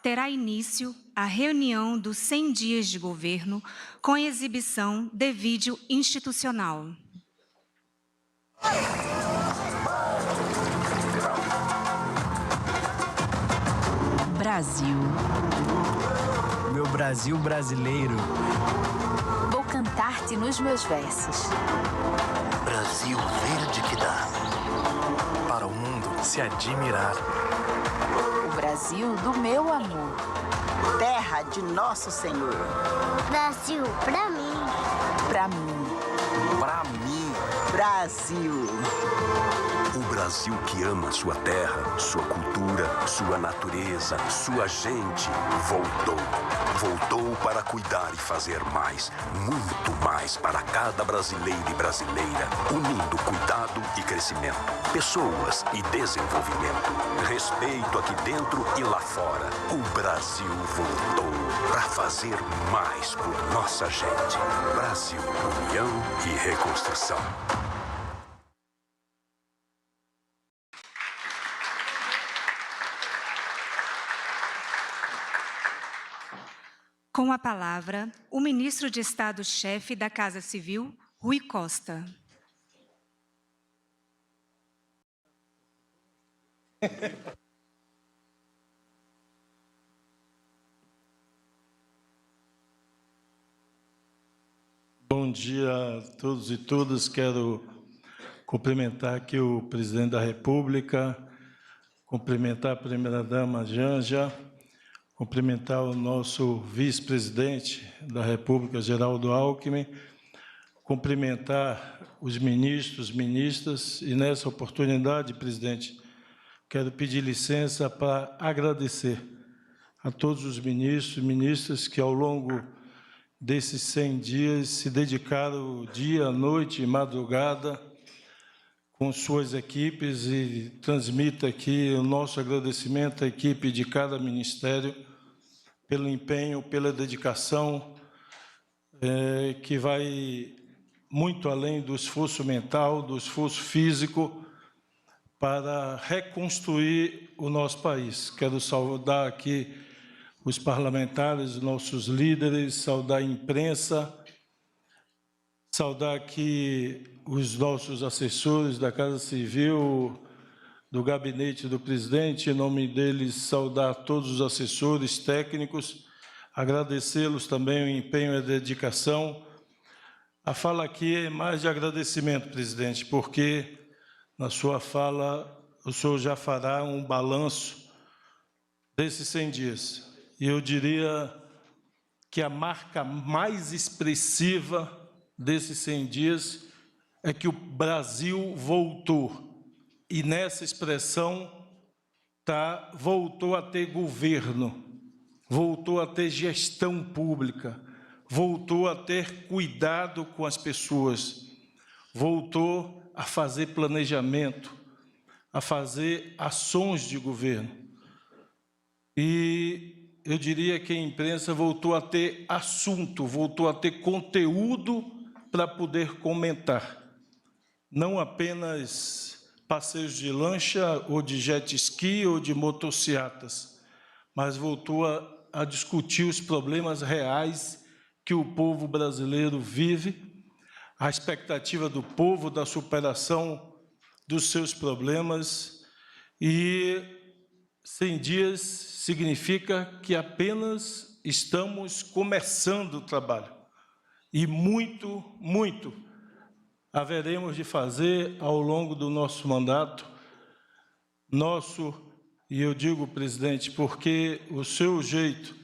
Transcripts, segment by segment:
terá início a reunião dos 100 dias de governo com exibição de vídeo institucional. Brasil. Meu Brasil brasileiro. Vou cantar-te nos meus versos. Brasil verde que dá para o mundo se admirar. O Brasil do meu amor. Terra de nosso Senhor. Brasil, pra mim. Pra mim. Pra mim. Brasil. O Brasil que ama sua terra, sua cultura, sua natureza, sua gente, voltou. Voltou para cuidar e fazer mais, muito mais para cada brasileiro e brasileira, unindo cuidado e crescimento, pessoas e desenvolvimento, respeito aqui dentro e lá fora. O Brasil voltou para fazer mais por nossa gente. Brasil, união e reconstrução. Com a palavra, o ministro de Estado-chefe da Casa Civil, Rui Costa. Bom dia a todos e todas. Quero cumprimentar aqui o presidente da República, cumprimentar a primeira-dama Janja, cumprimentar o nosso vice-presidente da República, Geraldo Alckmin, cumprimentar os ministros, ministras, e nessa oportunidade, presidente, quero pedir licença para agradecer a todos os ministros e ministras que, ao longo desses 100 dias, se dedicaram dia, noite e madrugada com suas equipes, e transmito aqui o nosso agradecimento à equipe de cada ministério pelo empenho, pela dedicação, que vai muito além do esforço mental, do esforço físico, para reconstruir o nosso país. Quero saudar aqui os parlamentares, os nossos líderes, saudar a imprensa, saudar aqui os nossos assessores da Casa Civil, do gabinete do presidente, em nome deles, saudar todos os assessores técnicos, agradecê-los também o empenho e a dedicação. A fala aqui é mais de agradecimento, presidente, porque na sua fala o senhor já fará um balanço desses 100 dias. E eu diria que a marca mais expressiva desses 100 dias é que o Brasil voltou. E nessa expressão voltou a ter governo, voltou a ter gestão pública, voltou a ter cuidado com as pessoas, voltou a fazer planejamento, a fazer ações de governo. E eu diria que a imprensa voltou a ter assunto, voltou a ter conteúdo para poder comentar, não apenas passeios de lancha, ou de jet ski, ou de motocicletas, mas voltou a discutir os problemas reais que o povo brasileiro vive, a expectativa do povo da superação dos seus problemas, e 100 dias significa que apenas estamos começando o trabalho, e muito, muito haveremos de fazer ao longo do nosso mandato, e eu digo, presidente, porque o seu jeito,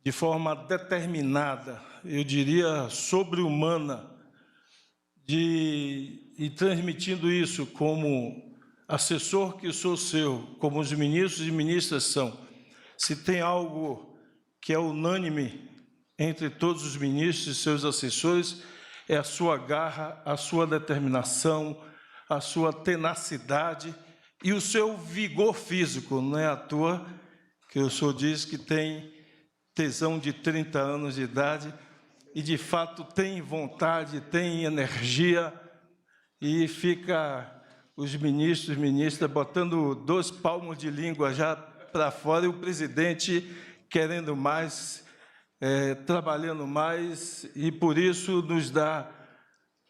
de forma determinada, eu diria sobre-humana, e transmitindo isso como assessor que sou seu, como os ministros e ministras são, se tem algo que é unânime entre todos os ministros e seus assessores, é a sua garra, a sua determinação, a sua tenacidade e o seu vigor físico. Não é à toa que o senhor diz que tem tesão de 30 anos de idade e, de fato, tem vontade, tem energia, e fica os ministros e ministras botando 2 palmos de língua já para fora e o presidente querendo mais, trabalhando mais, e por isso nos dá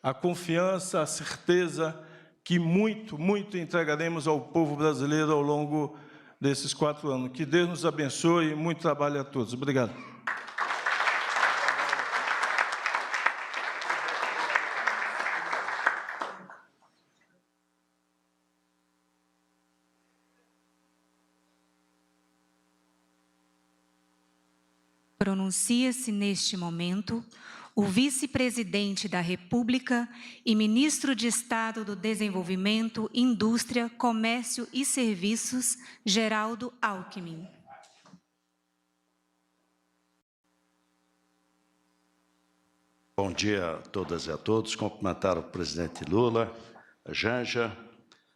a confiança, a certeza que muito entregaremos ao povo brasileiro ao longo desses 4 anos. Que Deus nos abençoe e muito trabalho a todos. Obrigado. Pronuncia-se neste momento o vice-presidente da República e ministro de Estado do Desenvolvimento, Indústria, Comércio e Serviços, Geraldo Alckmin. Bom dia a todas e a todos. Cumprimentar o presidente Lula, a Janja,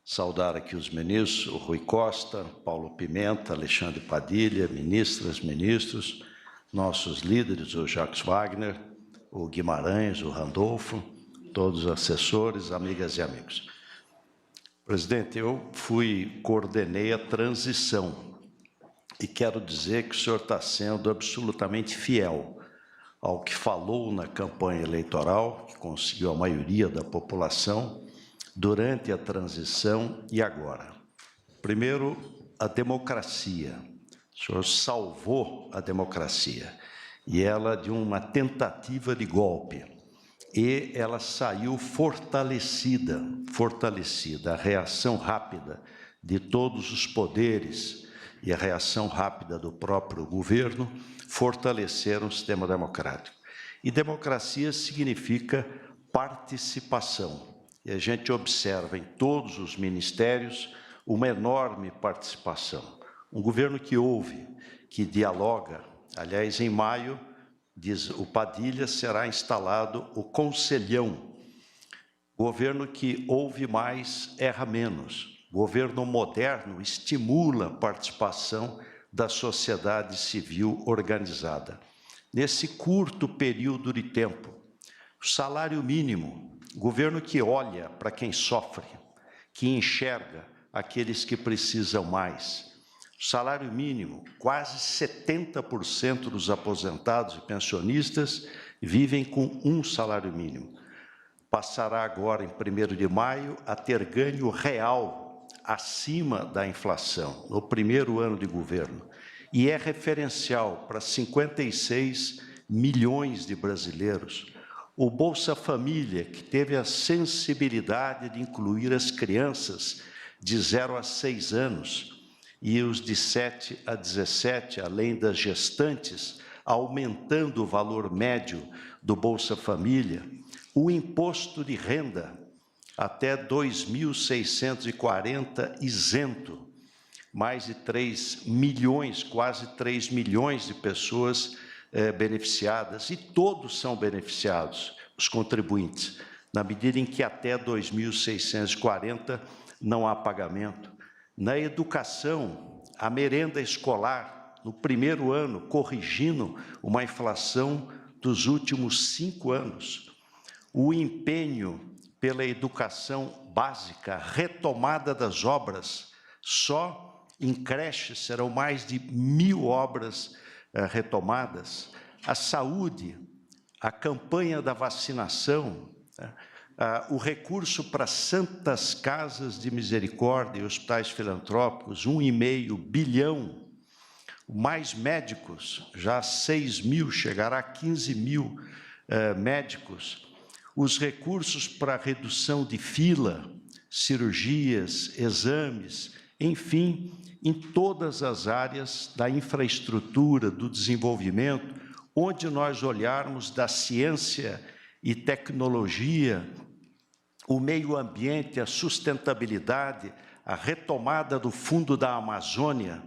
saudar aqui os ministros, o Rui Costa, Paulo Pimenta, Alexandre Padilha, ministras, ministros, nossos líderes, o Jacques Wagner, o Guimarães, o Randolfo, todos os assessores, amigas e amigos. Presidente, eu coordenei a transição e quero dizer que o senhor está sendo absolutamente fiel ao que falou na campanha eleitoral, que conseguiu a maioria da população, durante a transição e agora. Primeiro, a democracia. O senhor salvou a democracia, e ela de uma tentativa de golpe, e ela saiu fortalecida, a reação rápida de todos os poderes e a reação rápida do próprio governo fortaleceram o sistema democrático. E democracia significa participação, e a gente observa em todos os ministérios uma enorme participação. Um governo que ouve, que dialoga. Aliás, em maio, diz o Padilha, será instalado o Conselhão. Governo que ouve mais, erra menos. Governo moderno estimula a participação da sociedade civil organizada. Nesse curto período de tempo, o salário mínimo, governo que olha para quem sofre, que enxerga aqueles que precisam mais. Salário mínimo, quase 70% dos aposentados e pensionistas vivem com um salário mínimo. Passará agora, em 1º de maio, a ter ganho real acima da inflação, no primeiro ano de governo. E é referencial para 56 milhões de brasileiros. O Bolsa Família, que teve a sensibilidade de incluir as crianças de 0 a 6 anos, e os de 7 a 17, além das gestantes, aumentando o valor médio do Bolsa Família, o imposto de renda até 2.640 isento, mais de 3 milhões, quase 3 milhões de pessoas beneficiadas, e todos são beneficiados, os contribuintes, na medida em que até 2.640 não há pagamento. Na educação, a merenda escolar, no primeiro ano, corrigindo uma inflação dos últimos 5 anos. O empenho pela educação básica, retomada das obras, só em creches serão mais de 1.000 obras retomadas. A saúde, a campanha da vacinação, o recurso para santas casas de misericórdia e hospitais filantrópicos, 1,5 bilhão, mais médicos, já 6.000, chegará a 15.000 médicos, os recursos para redução de fila, cirurgias, exames, enfim, em todas as áreas da infraestrutura, do desenvolvimento, onde nós olharmos da ciência e tecnologia, o meio ambiente, a sustentabilidade, a retomada do Fundo da Amazônia,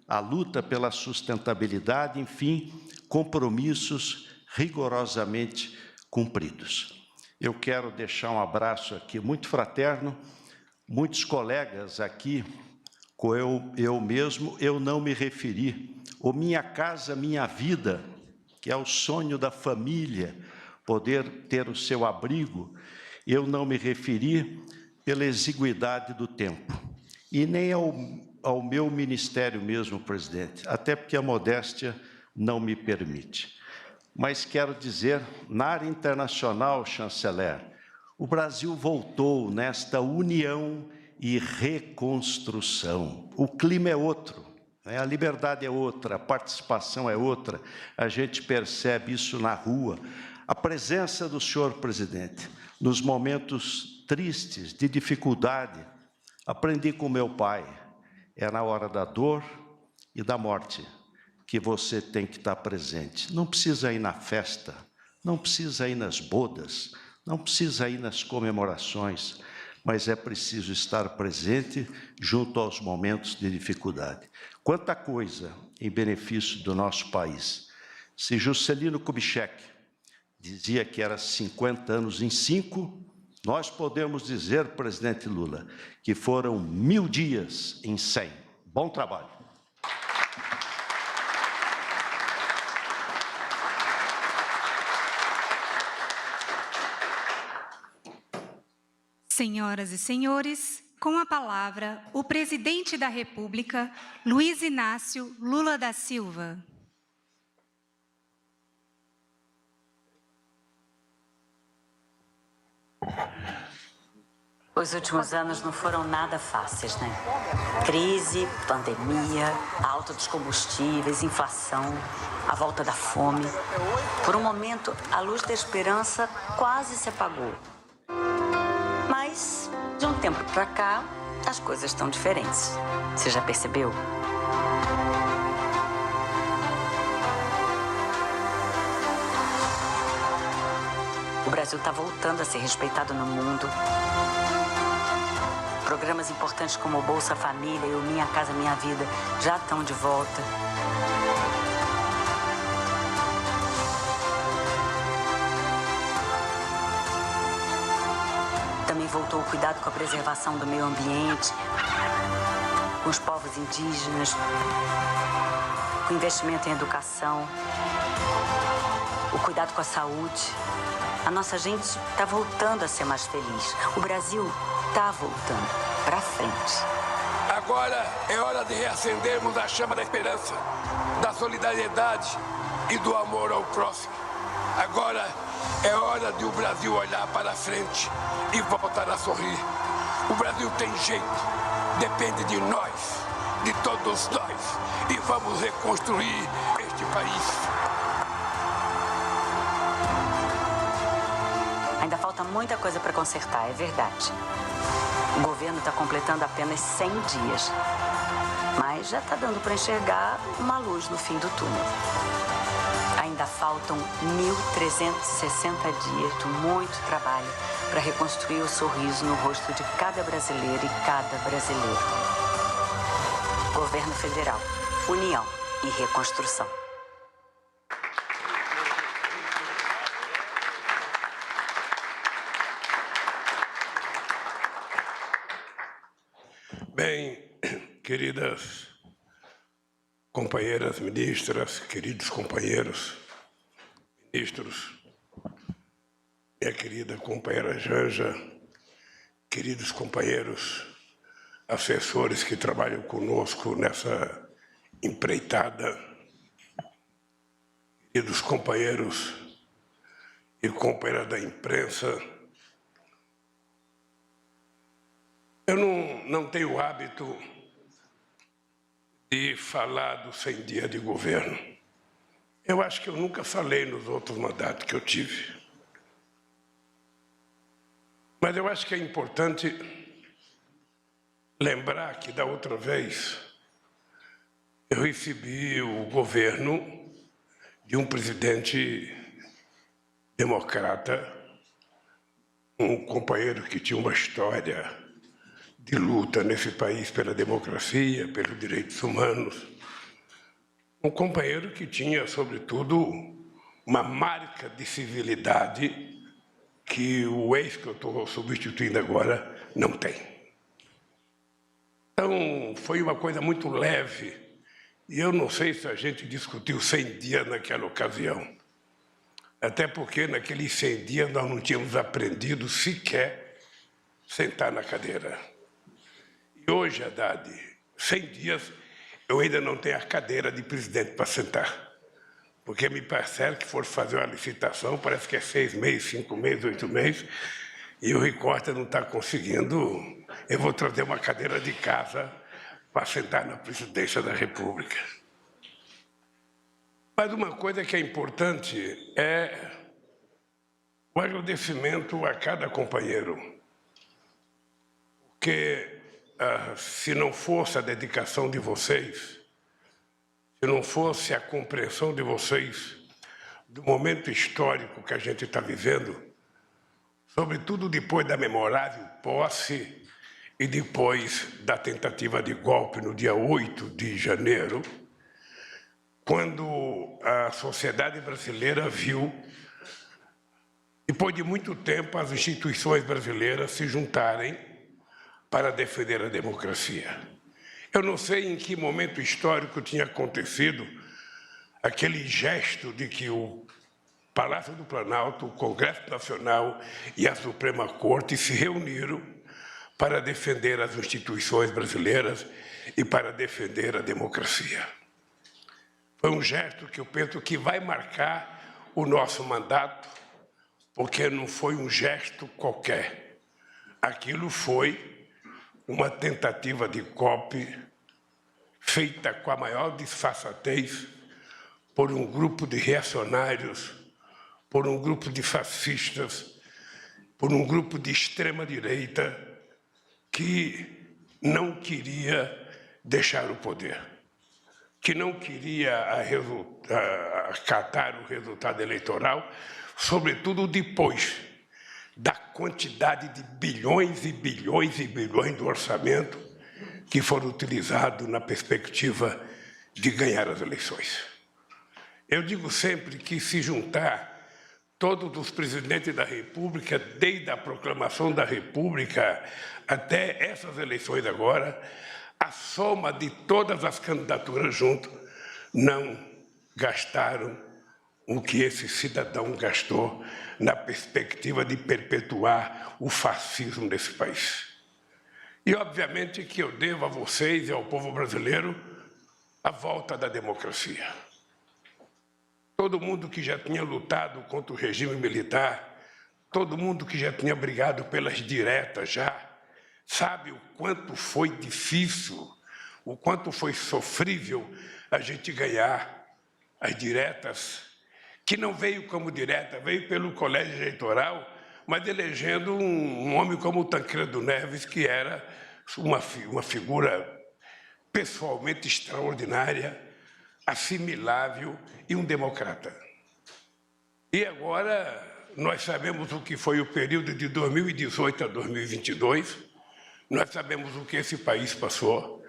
a luta pela sustentabilidade, enfim, compromissos rigorosamente cumpridos. Eu quero deixar um abraço aqui muito fraterno, muitos colegas aqui, eu mesmo, eu não me referi. O Minha Casa Minha Vida, que é o sonho da família, poder ter o seu abrigo, eu não me referi pela exiguidade do tempo, e nem ao meu ministério mesmo, presidente, até porque a modéstia não me permite. Mas quero dizer, na área internacional, chanceler, o Brasil voltou nesta união e reconstrução. O clima é outro, né? A liberdade é outra, a participação é outra, a gente percebe isso na rua. A presença do senhor presidente, nos momentos tristes, de dificuldade, aprendi com meu pai, é na hora da dor e da morte que você tem que estar presente. Não precisa ir na festa, não precisa ir nas bodas, não precisa ir nas comemorações, mas é preciso estar presente junto aos momentos de dificuldade. Quanta coisa em benefício do nosso país. Se Juscelino Kubitschek dizia que era 50 anos em 5, nós podemos dizer, presidente Lula, que foram 1000 dias em 100. Bom trabalho. Senhoras e senhores, com a palavra, o presidente da República, Luiz Inácio Lula da Silva. Os últimos anos não foram nada fáceis, né? Crise, pandemia, alta dos combustíveis, inflação, a volta da fome. Por um momento, a luz da esperança quase se apagou. Mas, de um tempo para cá, as coisas estão diferentes. Você já percebeu? O Brasil está voltando a ser respeitado no mundo. Programas importantes como o Bolsa Família e o Minha Casa Minha Vida já estão de volta. Também voltou o cuidado com a preservação do meio ambiente, com os povos indígenas, com investimento em educação, o cuidado com a saúde. A nossa gente está voltando a ser mais feliz. O Brasil está voltando para frente. Agora é hora de reacendermos a chama da esperança, da solidariedade e do amor ao próximo. Agora é hora de o Brasil olhar para frente e voltar a sorrir. O Brasil tem jeito, depende de nós, de todos nós, e vamos reconstruir este país. Ainda falta muita coisa para consertar, é verdade. O governo está completando apenas 100 dias, mas já está dando para enxergar uma luz no fim do túnel. Ainda faltam 1.360 dias de muito trabalho para reconstruir o sorriso no rosto de cada brasileiro e cada brasileiro. Governo Federal, União e Reconstrução. Bem, queridas companheiras ministras, queridos companheiros ministros, minha querida companheira Janja, queridos companheiros assessores que trabalham conosco nessa empreitada, queridos companheiros e companheiras da imprensa, eu não tenho o hábito de falar dos 100 dias de governo. Eu acho que eu nunca falei nos outros mandatos que eu tive. Mas eu acho que é importante lembrar que, da outra vez, eu recebi o governo de um presidente democrata, um companheiro que tinha uma história de luta nesse país pela democracia, pelos direitos humanos. Um companheiro que tinha, sobretudo, uma marca de civilidade que o ex que eu estou substituindo agora não tem. Então, foi uma coisa muito leve, e eu não sei se a gente discutiu 100 dias naquela ocasião. Até porque, naqueles 100 dias, nós não tínhamos aprendido sequer sentar na cadeira. E hoje, Haddad, 100 dias, eu ainda não tenho a cadeira de presidente para sentar. Porque me parece que for fazer uma licitação, parece que é 6 meses, 5 meses, 8 meses, e o Rui Costa não está conseguindo. Eu vou trazer uma cadeira de casa para sentar na presidência da República. Mas uma coisa que é importante é o agradecimento a cada companheiro. Porque se não fosse a dedicação de vocês, se não fosse a compreensão de vocês do momento histórico que a gente está vivendo, sobretudo depois da memorável posse e depois da tentativa de golpe no dia 8 de janeiro, quando a sociedade brasileira viu, depois de muito tempo, as instituições brasileiras se juntarem para defender a democracia. Eu não sei em que momento histórico tinha acontecido aquele gesto de que o Palácio do Planalto, o Congresso Nacional e a Suprema Corte se reuniram para defender as instituições brasileiras e para defender a democracia. Foi um gesto que eu penso que vai marcar o nosso mandato, porque não foi um gesto qualquer. Aquilo foi uma tentativa de golpe feita com a maior disfarçatez por um grupo de reacionários, por um grupo de fascistas, por um grupo de extrema-direita que não queria deixar o poder, que não queria acatar o resultado eleitoral, sobretudo depois da quantidade de bilhões e bilhões e bilhões do orçamento que foram utilizados na perspectiva de ganhar as eleições. Eu digo sempre que se juntar todos os presidentes da República, desde a proclamação da República até essas eleições agora, a soma de todas as candidaturas junto não gastaram o que esse cidadão gastou na perspectiva de perpetuar o fascismo desse país. E, obviamente, que eu devo a vocês e ao povo brasileiro a volta da democracia. Todo mundo que já tinha lutado contra o regime militar, todo mundo que já tinha brigado pelas diretas já, sabe o quanto foi difícil, o quanto foi sofrível a gente ganhar as diretas, que não veio como direta, veio pelo colégio eleitoral, mas elegendo um homem como o Tancredo Neves, que era uma figura pessoalmente extraordinária, assimilável e um democrata. E agora nós sabemos o que foi o período de 2018 a 2022, nós sabemos o que esse país passou,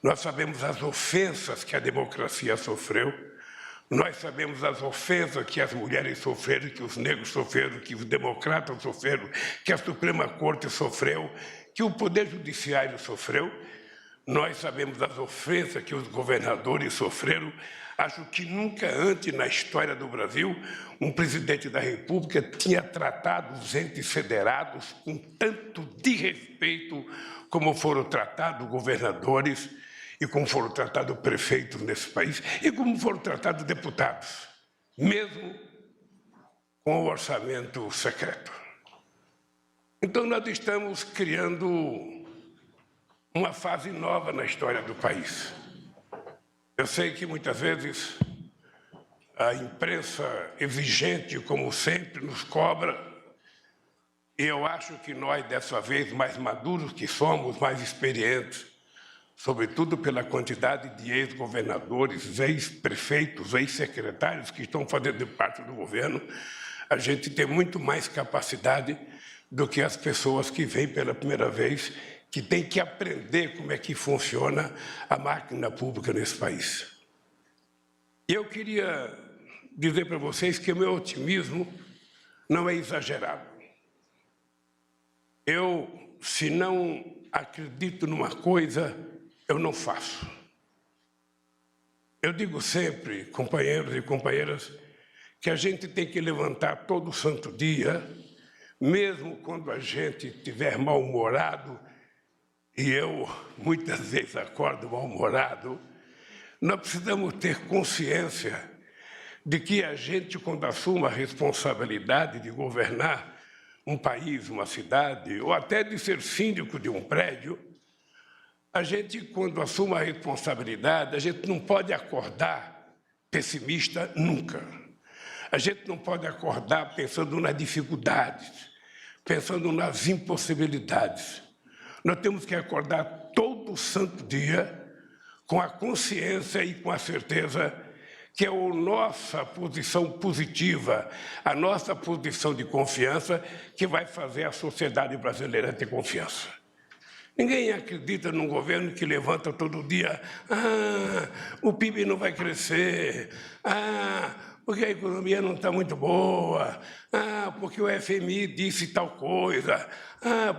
nós sabemos as ofensas que a democracia sofreu, nós sabemos as ofensas que as mulheres sofreram, que os negros sofreram, que os democratas sofreram, que a Suprema Corte sofreu, que o Poder Judiciário sofreu. Nós sabemos as ofensas que os governadores sofreram. Acho que nunca antes na história do Brasil um presidente da República tinha tratado os entes federados com tanto desrespeito como foram tratados governadores e como foram tratados prefeitos nesse país e como foram tratados deputados, mesmo com o orçamento secreto. Então, nós estamos criando uma fase nova na história do país. Eu sei que muitas vezes a imprensa exigente, como sempre, nos cobra, e eu acho que nós, dessa vez, mais maduros que somos, mais experientes, sobretudo pela quantidade de ex-governadores, ex-prefeitos, ex-secretários que estão fazendo parte do governo, a gente tem muito mais capacidade do que as pessoas que vêm pela primeira vez, que têm que aprender como é que funciona a máquina pública nesse país. E eu queria dizer para vocês que o meu otimismo não é exagerado. Eu, se não acredito numa coisa, eu não faço. Eu digo sempre, companheiros e companheiras, que a gente tem que levantar todo santo dia, mesmo quando a gente estiver mal-humorado, e eu muitas vezes acordo mal-humorado, nós precisamos ter consciência de que a gente, quando assume a responsabilidade de governar um país, uma cidade, ou até de ser síndico de um prédio, a gente, quando assume a responsabilidade, a gente não pode acordar pessimista nunca. A gente não pode acordar pensando nas dificuldades, pensando nas impossibilidades. Nós temos que acordar todo santo dia com a consciência e com a certeza que é a nossa posição positiva, a nossa posição de confiança que vai fazer a sociedade brasileira ter confiança. Ninguém acredita num governo que levanta todo dia, o PIB não vai crescer, porque a economia não está muito boa, porque o FMI disse tal coisa,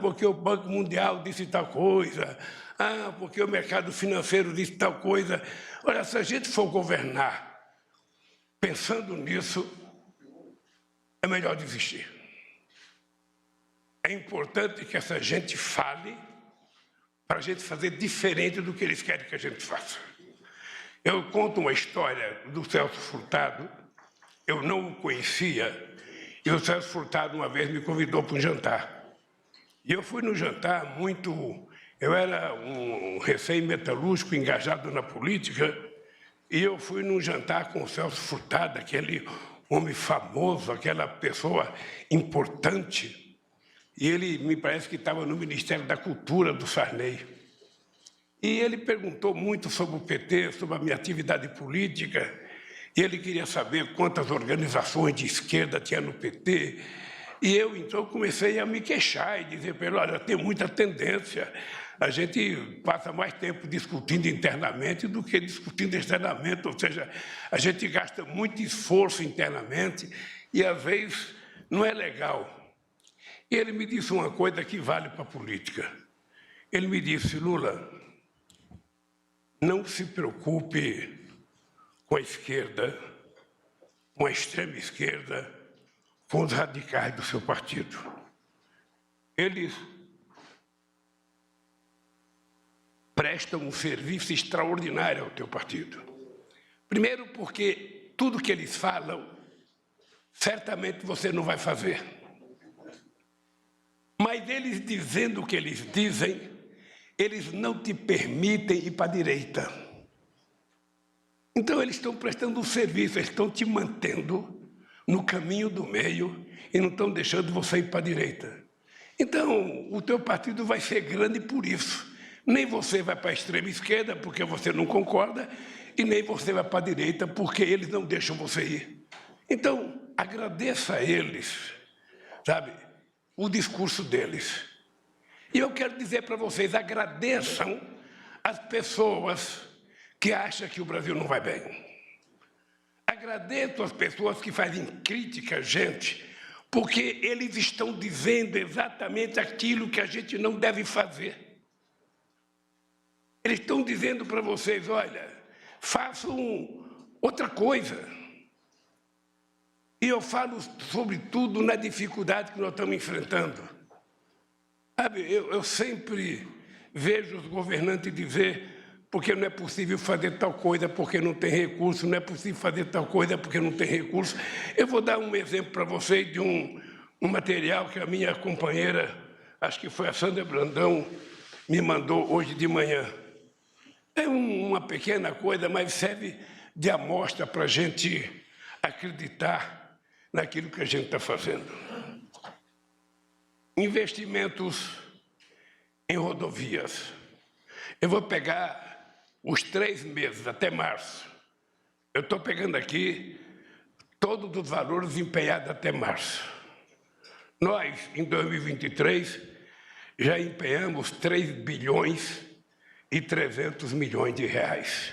porque o Banco Mundial disse tal coisa, porque o mercado financeiro disse tal coisa. Olha, se a gente for governar pensando nisso, é melhor desistir. É importante que essa gente fale para a gente fazer diferente do que eles querem que a gente faça. Eu conto uma história do Celso Furtado, eu não o conhecia, e o Celso Furtado uma vez me convidou para um jantar. E eu fui no jantar eu era um recém-metalúrgico engajado na política, e eu fui num jantar com o Celso Furtado, aquele homem famoso, aquela pessoa importante, e ele me parece que estava no Ministério da Cultura do Sarney. E ele perguntou muito sobre o PT, sobre a minha atividade política, e ele queria saber quantas organizações de esquerda tinha no PT. E eu, então, comecei a me queixar e dizer para ele, olha, tem muita tendência. A gente passa mais tempo discutindo internamente do que discutindo externamente, ou seja, a gente gasta muito esforço internamente e, às vezes, não é legal. E ele me disse uma coisa que vale para a política. Ele me disse, Lula, não se preocupe com a esquerda, com a extrema esquerda, com os radicais do seu partido. Eles prestam um serviço extraordinário ao teu partido. Primeiro porque tudo que eles falam, certamente você não vai fazer. Mas eles dizendo o que eles dizem, eles não te permitem ir para a direita. Então eles estão prestando um serviço, eles estão te mantendo no caminho do meio e não estão deixando você ir para a direita. Então, o teu partido vai ser grande por isso. Nem você vai para a extrema esquerda, porque você não concorda, e nem você vai para a direita, porque eles não deixam você ir. Então, agradeça a eles, sabe, o discurso deles. E eu quero dizer para vocês, agradeçam as pessoas que acham que o Brasil não vai bem. Agradeço as pessoas que fazem crítica a gente, porque eles estão dizendo exatamente aquilo que a gente não deve fazer. Eles estão dizendo para vocês, olha, façam outra coisa. E eu falo, sobretudo, na dificuldade que nós estamos enfrentando. Sabe, eu sempre vejo os governantes dizer porque não é possível fazer tal coisa porque não tem recurso, não é possível fazer tal coisa porque não tem recurso. Eu vou dar um exemplo para vocês de um material que a minha companheira, acho que foi a Sandra Brandão, me mandou hoje de manhã. É uma pequena coisa, mas serve de amostra para a gente acreditar naquilo que a gente está fazendo. Investimentos em rodovias. Eu vou pegar os 3 meses, até março. Eu estou pegando aqui todos os valores empenhados até março. Nós, em 2023, já empenhamos 3 bilhões e 300 milhões de reais.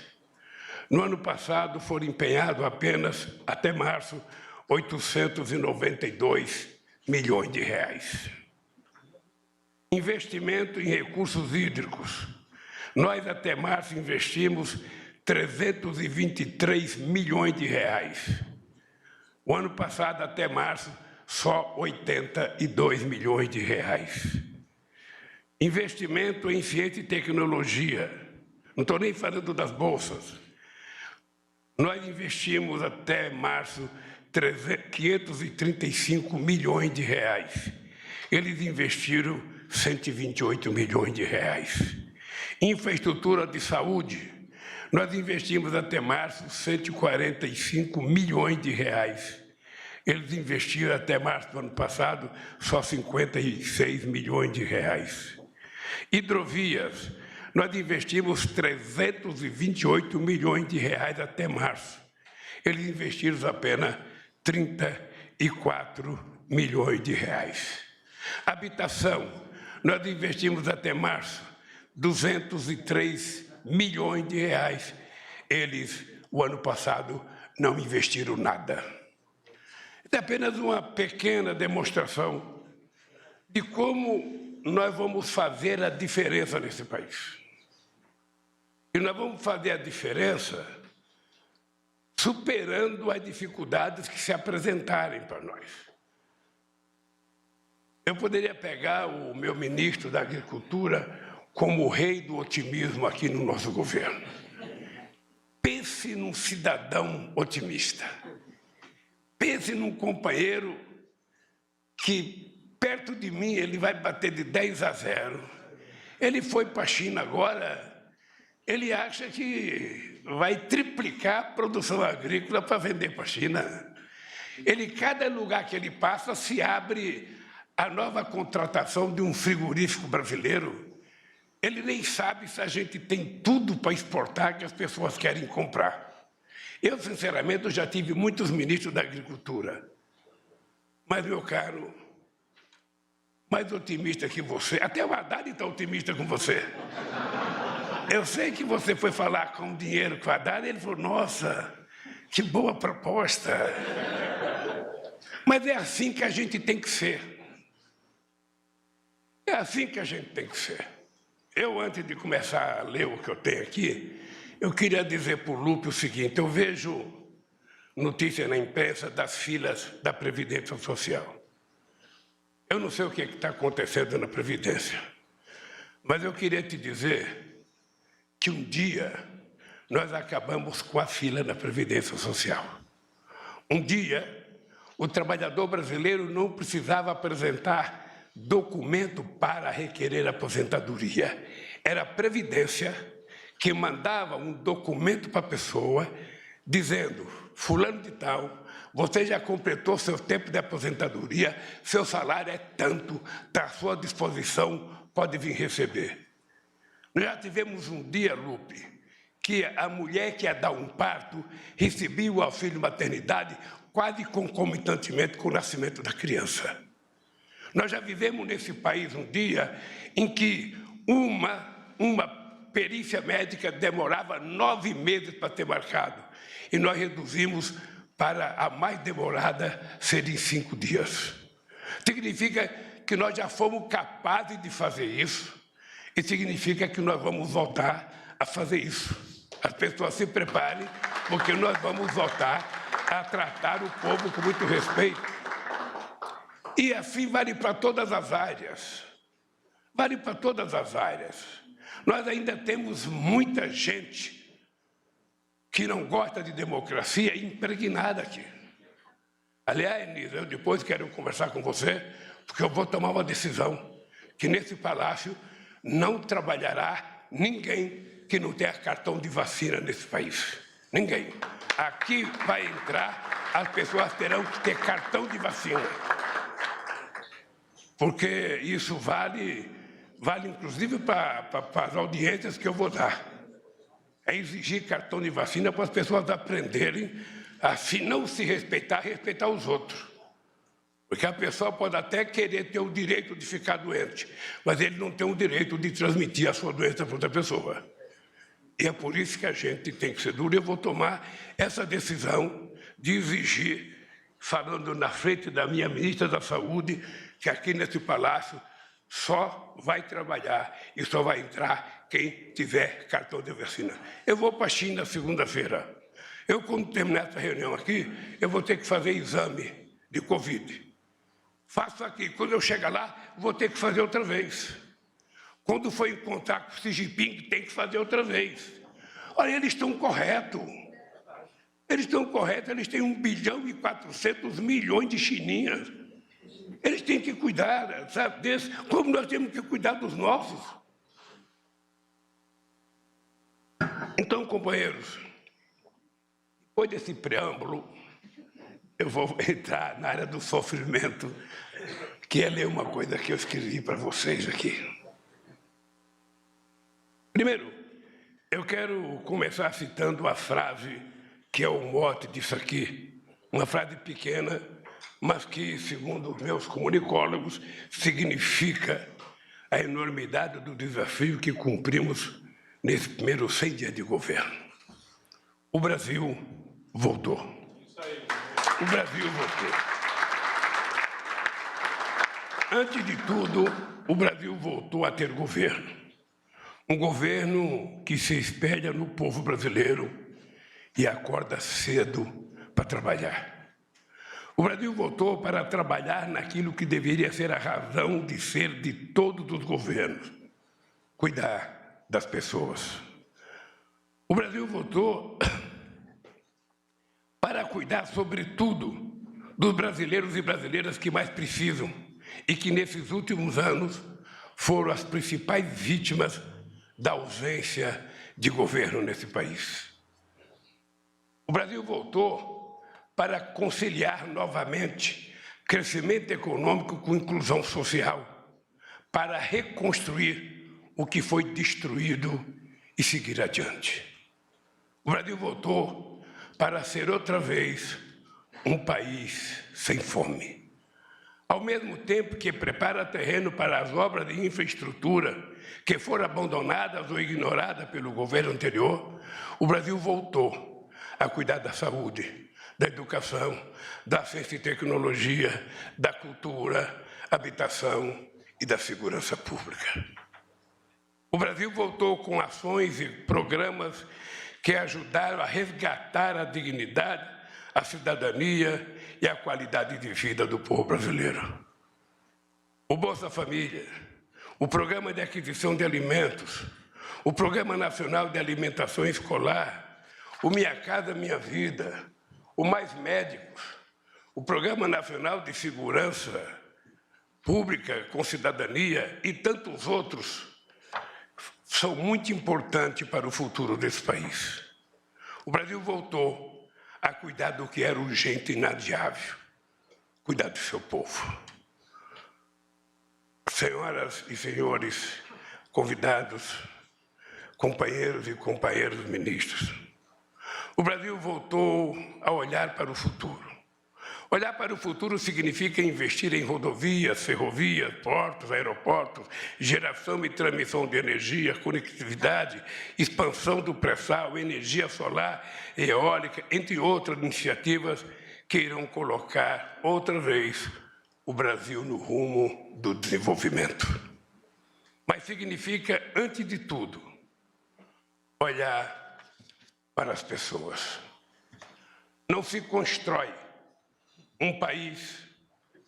No ano passado, foram empenhados apenas, até março, 892 milhões de reais. Investimento em recursos hídricos. Nós, até março, investimos 323 milhões de reais. O ano passado, até março, só 82 milhões de reais. investimento em ciência e tecnologia. Não estou nem falando das bolsas. Nós investimos até março 535 milhões de reais. Eles investiram 128 milhões de reais. Infraestrutura de saúde, nós investimos até março 145 milhões de reais. Eles investiram até março do ano passado só 56 milhões de reais. Hidrovias, nós investimos 328 milhões de reais até março. Eles investiram apenas 34 milhões de reais. Habitação, nós investimos até março 203 milhões de reais. Eles, o ano passado, não investiram nada. É apenas uma pequena demonstração de como nós vamos fazer a diferença nesse país. E nós vamos fazer a diferença superando as dificuldades que se apresentarem para nós. Eu poderia pegar o meu ministro da Agricultura como o rei do otimismo aqui no nosso governo. Pense num cidadão otimista. Pense num companheiro que, perto de mim, ele vai bater de 10-0. Ele foi para a China agora, ele acha que vai triplicar a produção agrícola para vender para a China. Cada lugar que ele passa, se abre a nova contratação de um frigorífico brasileiro. Ele nem sabe se a gente tem tudo para exportar que as pessoas querem comprar. Eu, sinceramente, já tive muitos ministros da Agricultura. Mas, meu caro, mais otimista que você, até o Haddad está otimista com você. Eu sei que você foi falar com o dinheiro com o Haddad e ele falou, nossa, que boa proposta. Mas é assim que a gente tem que ser. É assim que a gente tem que ser. Eu, antes de começar a ler o que eu tenho aqui, eu queria dizer para o Lupe o seguinte, eu vejo notícia na imprensa das filas da Previdência Social. Eu não sei o que está acontecendo na Previdência, mas eu queria te dizer que um dia nós acabamos com a fila da Previdência Social. Um dia, o trabalhador brasileiro não precisava apresentar documento para requerer aposentadoria. Era a Previdência que mandava um documento para a pessoa dizendo, fulano de tal, você já completou seu tempo de aposentadoria, seu salário é tanto, está à sua disposição, pode vir receber. Nós já tivemos um dia, Lupe, que a mulher que ia dar um parto recebia o auxílio maternidade quase concomitantemente com o nascimento da criança. Nós já vivemos nesse país um dia em que uma perícia médica demorava 9 meses para ter marcado, e nós reduzimos para a mais demorada ser em 5 dias. Significa que nós já fomos capazes de fazer isso, e significa que nós vamos voltar a fazer isso. As pessoas se preparem, porque nós vamos voltar a tratar o povo com muito respeito. E assim vale para todas as áreas. Vale para todas as áreas. Nós ainda temos muita gente que não gosta de democracia impregnada aqui. Aliás, Nisa, eu depois quero conversar com você, porque eu vou tomar uma decisão, que nesse palácio não trabalhará ninguém que não tenha cartão de vacina nesse país. Ninguém. Aqui vai entrar, as pessoas terão que ter cartão de vacina. Porque isso vale inclusive para as audiências que eu vou dar. É exigir cartão de vacina para as pessoas aprenderem a, se não se respeitar, respeitar os outros. Porque a pessoa pode até querer ter o direito de ficar doente, mas ele não tem o direito de transmitir a sua doença para outra pessoa. E é por isso que a gente tem que ser duro. Eu vou tomar essa decisão de exigir, falando na frente da minha ministra da Saúde, que aqui nesse palácio só vai trabalhar e só vai entrar quem tiver cartão de vacina. Eu vou para a China segunda-feira. Eu, quando terminar essa reunião aqui, eu vou ter que fazer exame de Covid. Faço aqui. Quando eu chegar lá, vou ter que fazer outra vez. Quando foi encontrar com Xi Jinping, tem que fazer outra vez. Olha, eles estão corretos. Eles estão corretos, eles têm 1 bilhão e 400 milhões de chininhas. Eles têm que cuidar, sabe, desse, como nós temos que cuidar dos nossos. Então, companheiros, depois desse preâmbulo, eu vou entrar na área do sofrimento, que é ler uma coisa que eu escrevi para vocês aqui. Primeiro, eu quero começar citando a frase que é o mote disso aqui, uma frase pequena, mas que, segundo os meus comunicólogos, significa a enormidade do desafio que cumprimos nesses primeiros 100 dias de governo. O Brasil voltou. O Brasil voltou. Antes de tudo, o Brasil voltou a ter governo. Um governo que se espelha no povo brasileiro e acorda cedo para trabalhar. O Brasil voltou para trabalhar naquilo que deveria ser a razão de ser de todos os governos: cuidar das pessoas. O Brasil voltou para cuidar, sobretudo, dos brasileiros e brasileiras que mais precisam e que, nesses últimos anos, foram as principais vítimas da ausência de governo nesse país. O Brasil voltou para conciliar novamente crescimento econômico com inclusão social, para reconstruir o que foi destruído e seguir adiante. O Brasil voltou para ser outra vez um país sem fome. Ao mesmo tempo que prepara terreno para as obras de infraestrutura que foram abandonadas ou ignoradas pelo governo anterior, o Brasil voltou a cuidar da saúde, da educação, da ciência e tecnologia, da cultura, habitação e da segurança pública. O Brasil voltou com ações e programas que ajudaram a resgatar a dignidade, a cidadania e a qualidade de vida do povo brasileiro. O Bolsa Família, o Programa de Aquisição de Alimentos, o Programa Nacional de Alimentação Escolar, o Minha Casa Minha Vida, o Mais Médicos, o Programa Nacional de Segurança Pública com Cidadania e tantos outros são muito importantes para o futuro desse país. O Brasil voltou a cuidar do que era urgente e inadiável, cuidar do seu povo. Senhoras e senhores convidados, companheiros e companheiras ministros, o Brasil voltou a olhar para o futuro. Olhar para o futuro significa investir em rodovias, ferrovias, portos, aeroportos, geração e transmissão de energia, conectividade, expansão do pré-sal, energia solar, eólica, entre outras iniciativas que irão colocar outra vez o Brasil no rumo do desenvolvimento. Mas significa, antes de tudo, olhar para as pessoas. Não se constrói um país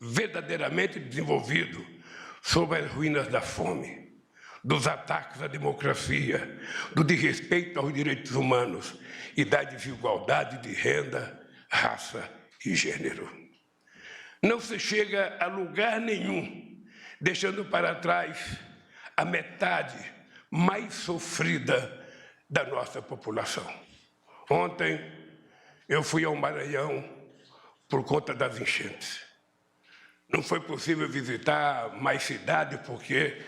verdadeiramente desenvolvido sob as ruínas da fome, dos ataques à democracia, do desrespeito aos direitos humanos e da desigualdade de renda, raça e gênero. Não se chega a lugar nenhum, deixando para trás a metade mais sofrida da nossa população. Ontem, eu fui ao Maranhão por conta das enchentes. Não foi possível visitar mais cidades porque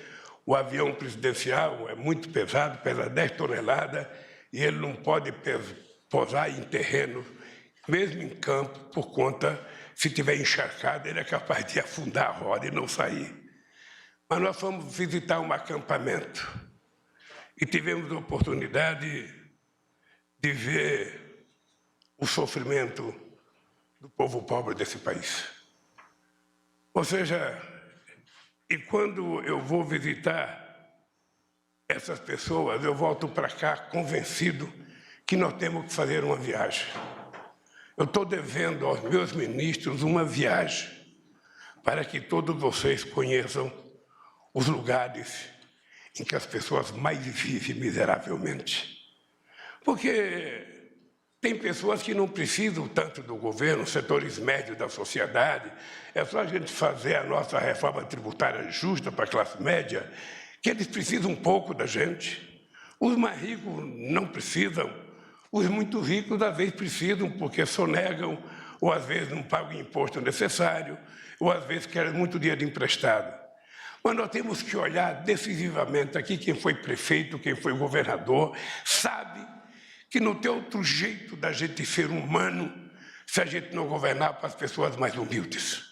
o avião presidencial é muito pesado, pesa 10 toneladas, e ele não pode pousar em terreno, mesmo em campo, por conta, se tiver encharcado, ele é capaz de afundar a roda e não sair. Mas nós fomos visitar um acampamento e tivemos a oportunidade de ver o sofrimento do povo pobre desse país. Ou seja, e quando eu vou visitar essas pessoas, eu volto para cá convencido que nós temos que fazer uma viagem. Eu estou devendo aos meus ministros uma viagem para que todos vocês conheçam os lugares em que as pessoas mais vivem miseravelmente. Porque tem pessoas que não precisam tanto do governo, setores médios da sociedade. É só a gente fazer a nossa reforma tributária justa para a classe média, que eles precisam um pouco da gente. Os mais ricos não precisam. Os muito ricos, às vezes, precisam porque sonegam, ou às vezes não pagam o imposto necessário, ou às vezes querem muito dinheiro emprestado. Mas nós temos que olhar decisivamente aqui quem foi prefeito, quem foi governador, sabe que não tem outro jeito da gente ser humano se a gente não governar para as pessoas mais humildes,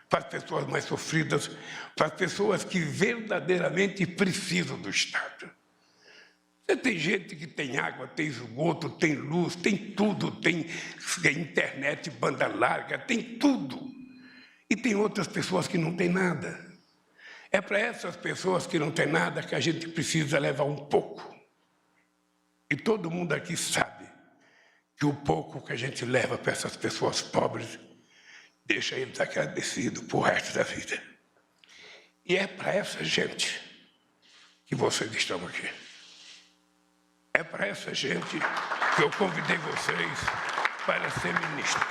para as pessoas mais sofridas, para as pessoas que verdadeiramente precisam do Estado. Você tem gente que tem água, tem esgoto, tem luz, tem tudo, tem internet, banda larga, tem tudo. E tem outras pessoas que não têm nada. É para essas pessoas que não têm nada que a gente precisa levar um pouco. E todo mundo aqui sabe que o pouco que a gente leva para essas pessoas pobres deixa eles agradecidos por resto da vida. E é para essa gente que vocês estão aqui. É para essa gente que eu convidei vocês para ser ministro.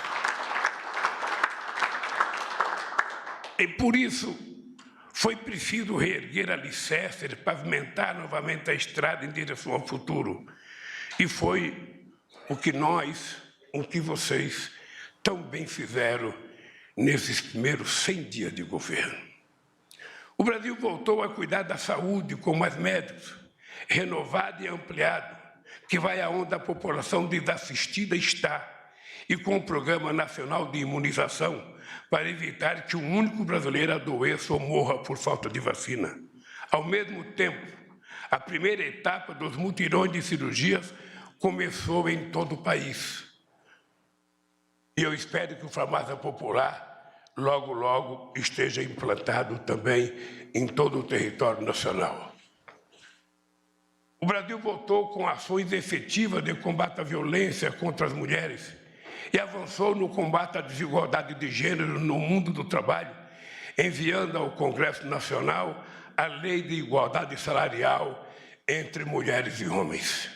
E por isso foi preciso reerguer alicerces, pavimentar novamente a estrada em direção ao futuro. E foi o que vocês tão bem fizeram nesses primeiros 100 dias de governo. O Brasil voltou a cuidar da saúde com mais médicos, renovado e ampliado, que vai aonde a população desassistida está, e com o Programa Nacional de Imunização, para evitar que um único brasileiro adoeça ou morra por falta de vacina. Ao mesmo tempo, a primeira etapa dos mutirões de cirurgias começou em todo o país. E eu espero que o Farmácia Popular logo, logo esteja implantado também em todo o território nacional. O Brasil voltou com ações efetivas de combate à violência contra as mulheres e avançou no combate à desigualdade de gênero no mundo do trabalho, enviando ao Congresso Nacional a Lei de Igualdade Salarial entre mulheres e homens.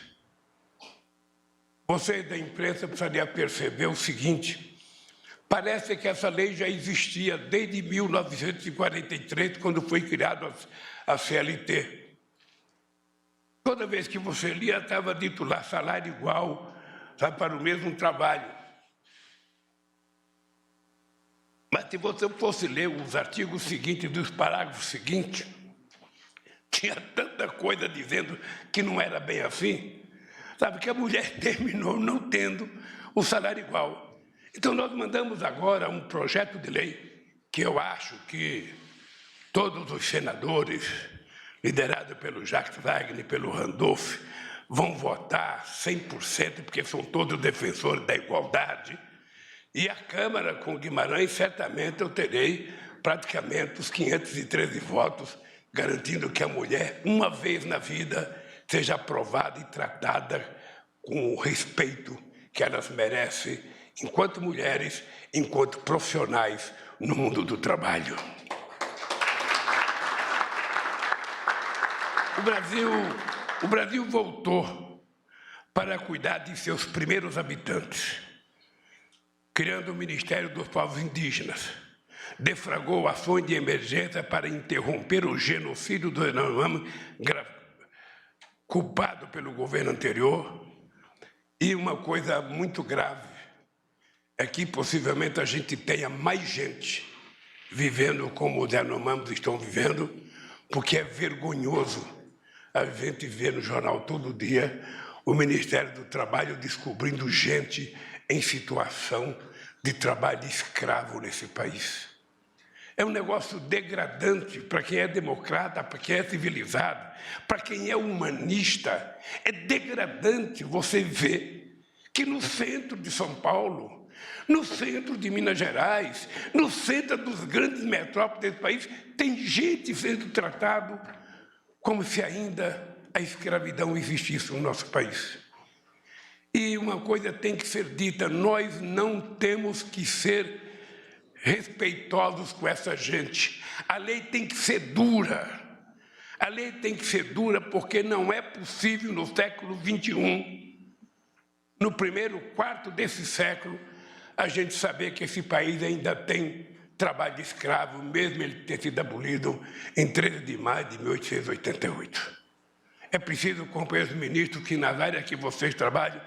Vocês da imprensa precisariam perceber o seguinte: parece que essa lei já existia desde 1943, quando foi criada a CLT. Toda vez que você lia, estava dito lá, salário igual, sabe, para o mesmo trabalho. Mas se você fosse ler os artigos seguintes dos parágrafos seguintes, tinha tanta coisa dizendo que não era bem assim, sabe, que a mulher terminou não tendo o salário igual. Então nós mandamos agora um projeto de lei que eu acho que todos os senadores, liderados pelo Jacques Wagner e pelo Randolph, vão votar 100%, porque são todos defensores da igualdade. E a Câmara, com Guimarães, certamente eu terei praticamente os 513 votos, garantindo que a mulher, uma vez na vida, seja aprovada e tratada com o respeito que elas merecem, enquanto mulheres, enquanto profissionais no mundo do trabalho. O Brasil voltou para cuidar de seus primeiros habitantes, criando o Ministério dos Povos Indígenas. Deflagrou ações de emergência para interromper o genocídio do Yanomami, culpado pelo governo anterior. E uma coisa muito grave é que possivelmente a gente tenha mais gente vivendo como os Yanomamis estão vivendo, porque é vergonhoso a gente ver no jornal todo dia o Ministério do Trabalho descobrindo gente em situação de trabalho escravo nesse país. É um negócio degradante para quem é democrata, para quem é civilizado, para quem é humanista. É degradante você ver que no centro de São Paulo, no centro de Minas Gerais, no centro dos grandes metrópoles desse país, tem gente sendo tratado como se ainda a escravidão existisse no nosso país. E uma coisa tem que ser dita: nós não temos que ser respeitosos com essa gente. A lei tem que ser dura. A lei tem que ser dura porque não é possível no século XXI, no primeiro quarto desse século, a gente saber que esse país ainda tem trabalho de escravo, mesmo ele ter sido abolido em 13 de maio de 1888. É preciso, companheiros ministros, que nas áreas que vocês trabalham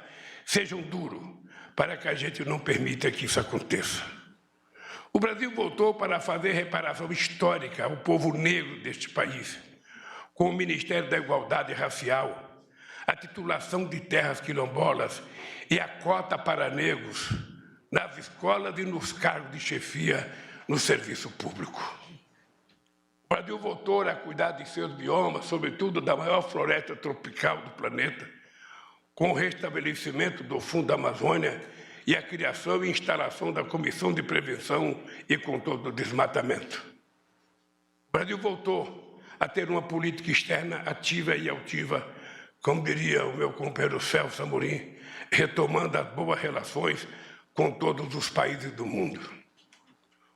sejam duros, para que a gente não permita que isso aconteça. O Brasil voltou para fazer reparação histórica ao povo negro deste país, com o Ministério da Igualdade Racial, a titulação de terras quilombolas e a cota para negros nas escolas e nos cargos de chefia no serviço público. O Brasil voltou a cuidar de seus biomas, sobretudo da maior floresta tropical do planeta, com o restabelecimento do Fundo da Amazônia e a criação e instalação da Comissão de Prevenção e Controle do Desmatamento. O Brasil voltou a ter uma política externa ativa e altiva, como diria o meu companheiro Celso Amorim, retomando as boas relações com todos os países do mundo.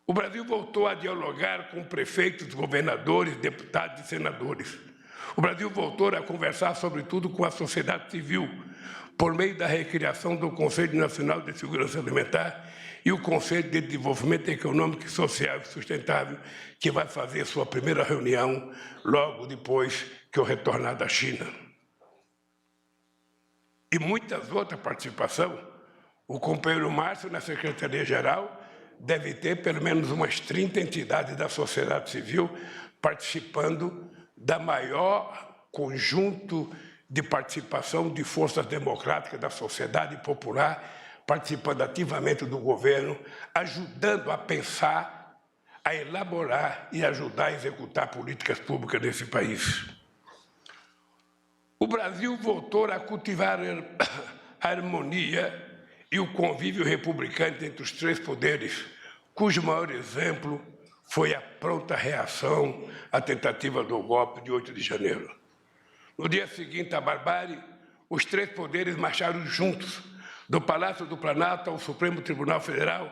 O Brasil voltou a dialogar com prefeitos, governadores, deputados e senadores. O Brasil voltou a conversar, sobretudo, com a sociedade civil, por meio da recriação do Conselho Nacional de Segurança Alimentar e o Conselho de Desenvolvimento Econômico, Social e Sustentável, que vai fazer sua primeira reunião logo depois que eu retornar da China. E muitas outras participações. O companheiro Márcio, na Secretaria-Geral, deve ter pelo menos umas 30 entidades da sociedade civil participando da maior conjunto de participação de forças democráticas da sociedade popular, participando ativamente do governo, ajudando a pensar, a elaborar e ajudar a executar políticas públicas nesse país. O Brasil voltou a cultivar a harmonia e o convívio republicano entre os três poderes, cujo maior exemplo foi a pronta reação à tentativa do golpe de 8 de janeiro. No dia seguinte à barbárie, os três poderes marcharam juntos, do Palácio do Planalto ao Supremo Tribunal Federal,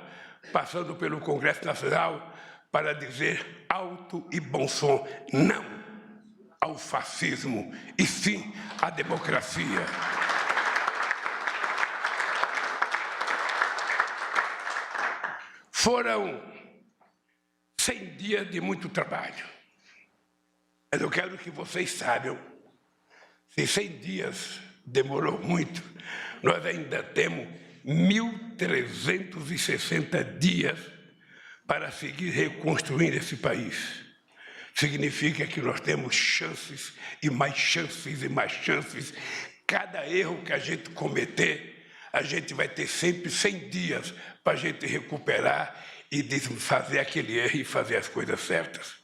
passando pelo Congresso Nacional, para dizer alto e bom som, não ao fascismo, e sim à democracia. Foram 100 dias de muito trabalho. Mas eu quero que vocês saibam, se 100 dias demorou muito, nós ainda temos 1.360 dias para seguir reconstruindo esse país. Significa que nós temos chances e mais chances e mais chances. Cada erro que a gente cometer, a gente vai ter sempre 100 dias para a gente recuperar e desfazer aquele erro e fazer as coisas certas.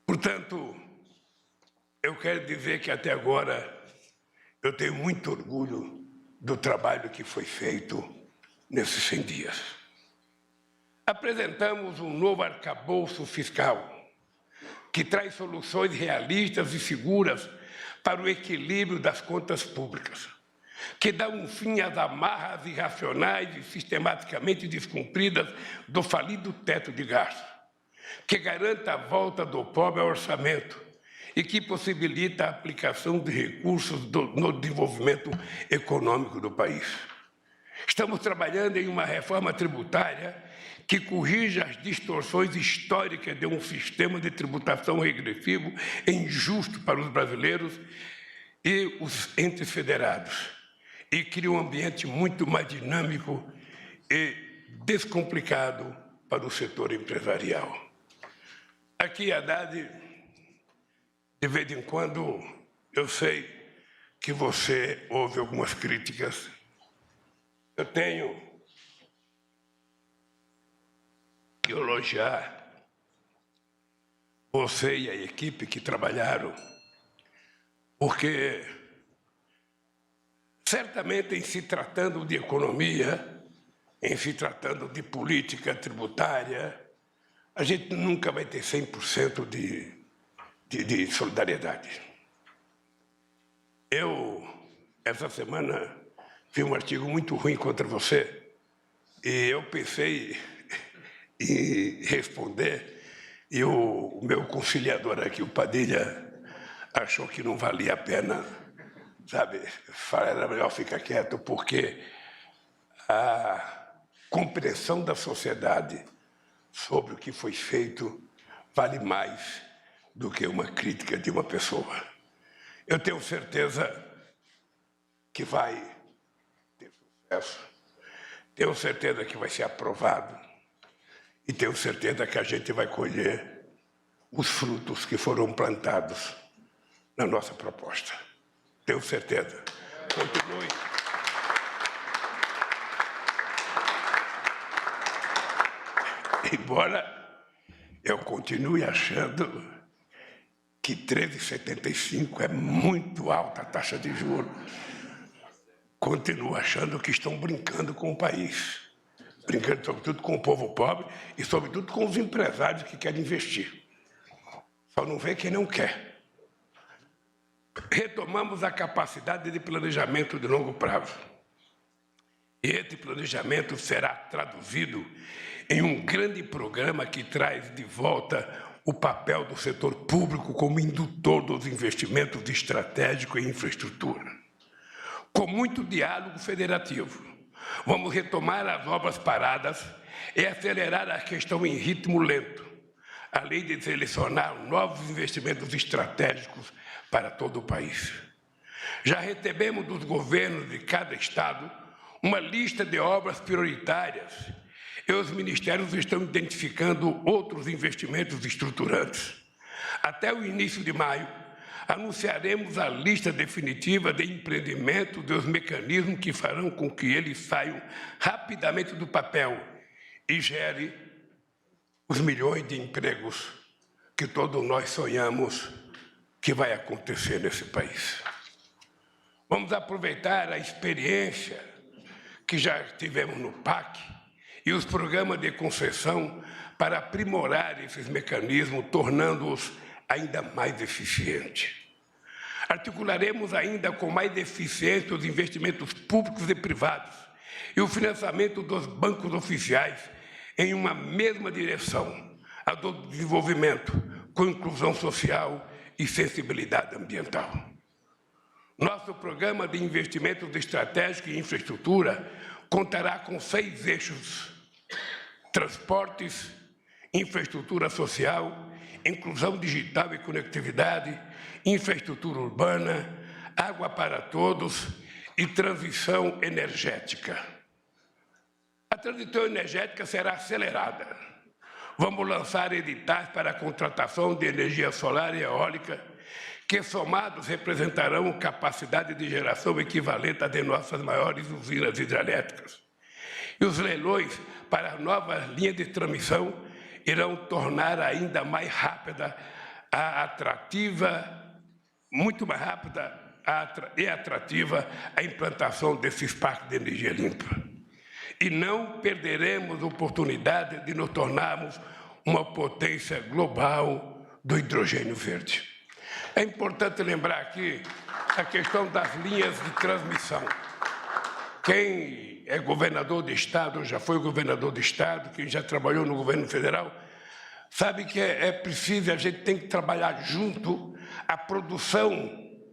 Portanto, eu quero dizer que até agora eu tenho muito orgulho do trabalho que foi feito nesses 100 dias. Apresentamos um novo arcabouço fiscal que traz soluções realistas e seguras para o equilíbrio das contas públicas, que dá um fim às amarras irracionais e sistematicamente descumpridas do falido teto de gasto, que garanta a volta do pobre ao orçamento e que possibilita a aplicação de recursos no desenvolvimento econômico do país. Estamos trabalhando em uma reforma tributária que corrija as distorções históricas de um sistema de tributação regressivo e injusto para os brasileiros e os entes federados, e cria um ambiente muito mais dinâmico e descomplicado para o setor empresarial. Aqui, Haddad, de vez em quando, eu sei que você ouve algumas críticas. Eu tenho que elogiar você e a equipe que trabalharam, porque certamente em se tratando de economia, em se tratando de política tributária, a gente nunca vai ter 100% de solidariedade. Eu, essa semana, vi um artigo muito ruim contra você e eu pensei em responder E o meu conciliador aqui, o Padilha, achou que não valia a pena, sabe? Era melhor ficar quieto, porque a compreensão da sociedade sobre o que foi feito vale mais do que uma crítica de uma pessoa. Eu tenho certeza que vai ter sucesso, tenho certeza que vai ser aprovado e tenho certeza que a gente vai colher os frutos que foram plantados na nossa proposta. Tenho certeza. Continue. Embora eu continue achando que 13,75 é muito alta a taxa de juros, continuo achando que estão brincando com o país, brincando sobretudo com o povo pobre e sobretudo com os empresários que querem investir. Só não vê quem não quer. Retomamos a capacidade de planejamento de longo prazo. E esse planejamento será traduzido em um grande programa que traz de volta o papel do setor público como indutor dos investimentos estratégicos em infraestrutura. Com muito diálogo federativo, vamos retomar as obras paradas e acelerar a questão em ritmo lento, além de selecionar novos investimentos estratégicos para todo o país. Já recebemos dos governos de cada estado uma lista de obras prioritárias e os ministérios estão identificando outros investimentos estruturantes. Até o início de maio, anunciaremos a lista definitiva de empreendimentos e os mecanismos que farão com que eles saiam rapidamente do papel e gere os milhões de empregos que todos nós sonhamos que vai acontecer nesse país. Vamos aproveitar a experiência que já tivemos no PAC e os programas de concessão para aprimorar esses mecanismos, tornando-os ainda mais eficientes. Articularemos ainda com mais eficiência os investimentos públicos e privados e o financiamento dos bancos oficiais em uma mesma direção, a do desenvolvimento, com inclusão social e sensibilidade ambiental. Nosso programa de investimentos estratégicos em infraestrutura contará com 6 eixos: transportes, infraestrutura social, inclusão digital e conectividade, infraestrutura urbana, água para todos e transição energética. A transição energética será acelerada. Vamos lançar editais para a contratação de energia solar e eólica, que somados representarão capacidade de geração equivalente à de nossas maiores usinas hidrelétricas. E os leilões para novas linhas de transmissão irão tornar ainda mais rápida muito mais rápida e atrativa a implantação desses parques de energia limpa. E não perderemos a oportunidade de nos tornarmos uma potência global do hidrogênio verde. É importante lembrar aqui a questão das linhas de transmissão. Quem é governador de estado, já foi governador de estado, quem já trabalhou no governo federal, sabe que é preciso, a gente tem que trabalhar junto a produção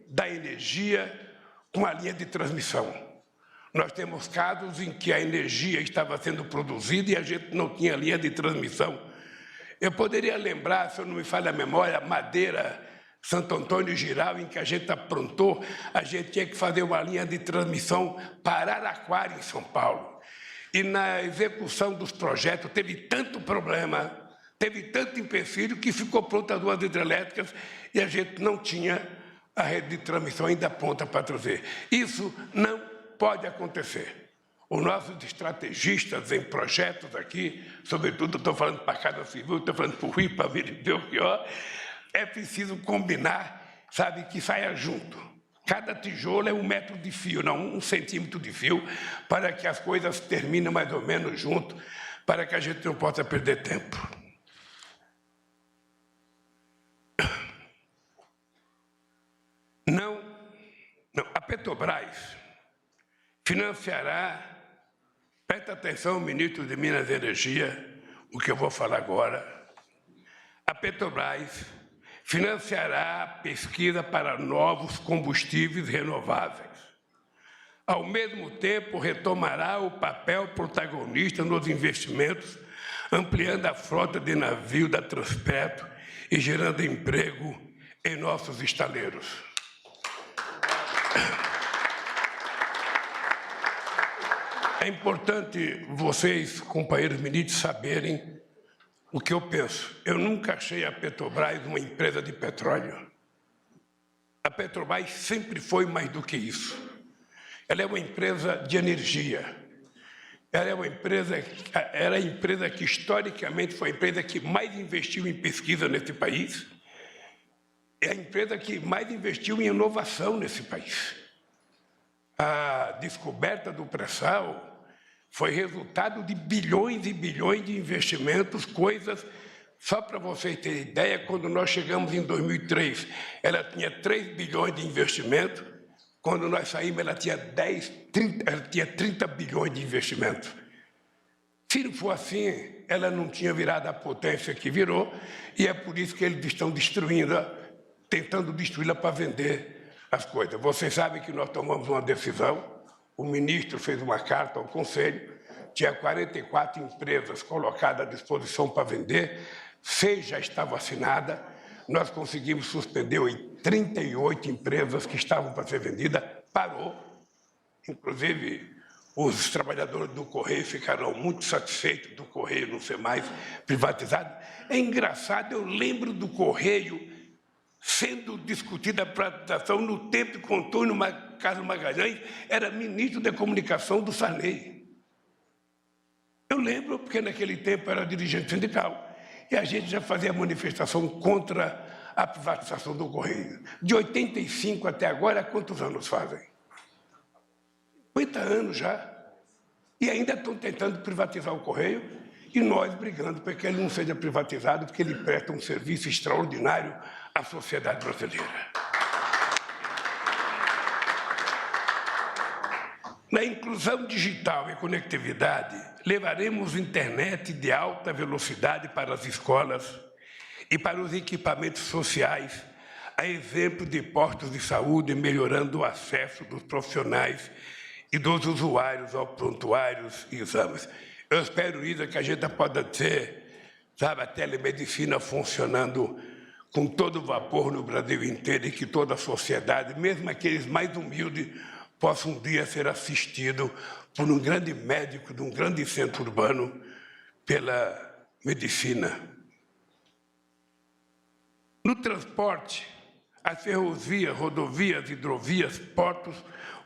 da energia com a linha de transmissão. Nós temos casos em que a energia estava sendo produzida e a gente não tinha linha de transmissão. Eu poderia lembrar, se eu não me falha a memória, Madeira, Santo Antônio e Giral, em que a gente aprontou, a gente tinha que fazer uma linha de transmissão para Araraquara, em São Paulo. E na execução dos projetos teve tanto problema, teve tanto empecilho, que ficou pronta as 2 hidrelétricas e a gente não tinha a rede de transmissão ainda pronta para trazer. Isso não pode acontecer. Os nossos estrategistas em projetos aqui, sobretudo estou falando para a Casa Civil, estou falando para o Rio, para a Vila de Belchior, é preciso combinar, sabe, que saia junto. Cada tijolo é 1 metro de fio, não 1 centímetro de fio, para que as coisas terminem mais ou menos junto, para que a gente não possa perder tempo. Não, a Petrobras financiará, presta atenção, ministro de Minas e Energia, o que eu vou falar agora. A Petrobras financiará a pesquisa para novos combustíveis renováveis. Ao mesmo tempo, retomará o papel protagonista nos investimentos, ampliando a frota de navio da Transpetro e gerando emprego em nossos estaleiros. É importante vocês, companheiros ministros, saberem o que eu penso. Eu nunca achei a Petrobras uma empresa de petróleo. A Petrobras sempre foi mais do que isso. Ela é uma empresa de energia. Ela é uma empresa, era a empresa que historicamente foi a empresa que mais investiu em pesquisa nesse país. É a empresa que mais investiu em inovação nesse país. A descoberta do pré-sal foi resultado de bilhões e bilhões de investimentos, coisas, só para vocês terem ideia, quando nós chegamos em 2003, ela tinha 3 bilhões de investimento, quando nós saímos ela tinha 30 bilhões de investimento. Se não for assim, ela não tinha virado a potência que virou, e é por isso que eles estão tentando destruí-la para vender as coisas. Vocês sabem que nós tomamos uma decisão, o ministro fez uma carta ao Conselho, tinha 44 empresas colocadas à disposição para vender, 6 já estavam assinadas, nós conseguimos suspender 38 empresas que estavam para ser vendidas, parou. Inclusive, os trabalhadores do Correio ficaram muito satisfeitos do Correio não ser mais privatizado. É engraçado, eu lembro do Correio sendo discutida a privatização no tempo que o Antônio Carlos Magalhães era ministro da Comunicação do Sarney. Eu lembro, porque naquele tempo era dirigente sindical, e a gente já fazia manifestação contra a privatização do Correio. De 85 até agora, quantos anos fazem? 50 anos já. E ainda estão tentando privatizar o Correio, e nós brigando para que ele não seja privatizado, porque ele presta um serviço extraordinário à sociedade brasileira. Na inclusão digital e conectividade, levaremos internet de alta velocidade para as escolas e para os equipamentos sociais, a exemplo de postos de saúde, melhorando o acesso dos profissionais e dos usuários aos prontuários e exames. Eu espero, Isa, que a gente possa ter, sabe, a telemedicina funcionando com todo vapor no Brasil inteiro e que toda a sociedade, mesmo aqueles mais humildes, possa um dia ser assistido por um grande médico de um grande centro urbano pela medicina. No transporte, as ferrovias, rodovias, hidrovias, portos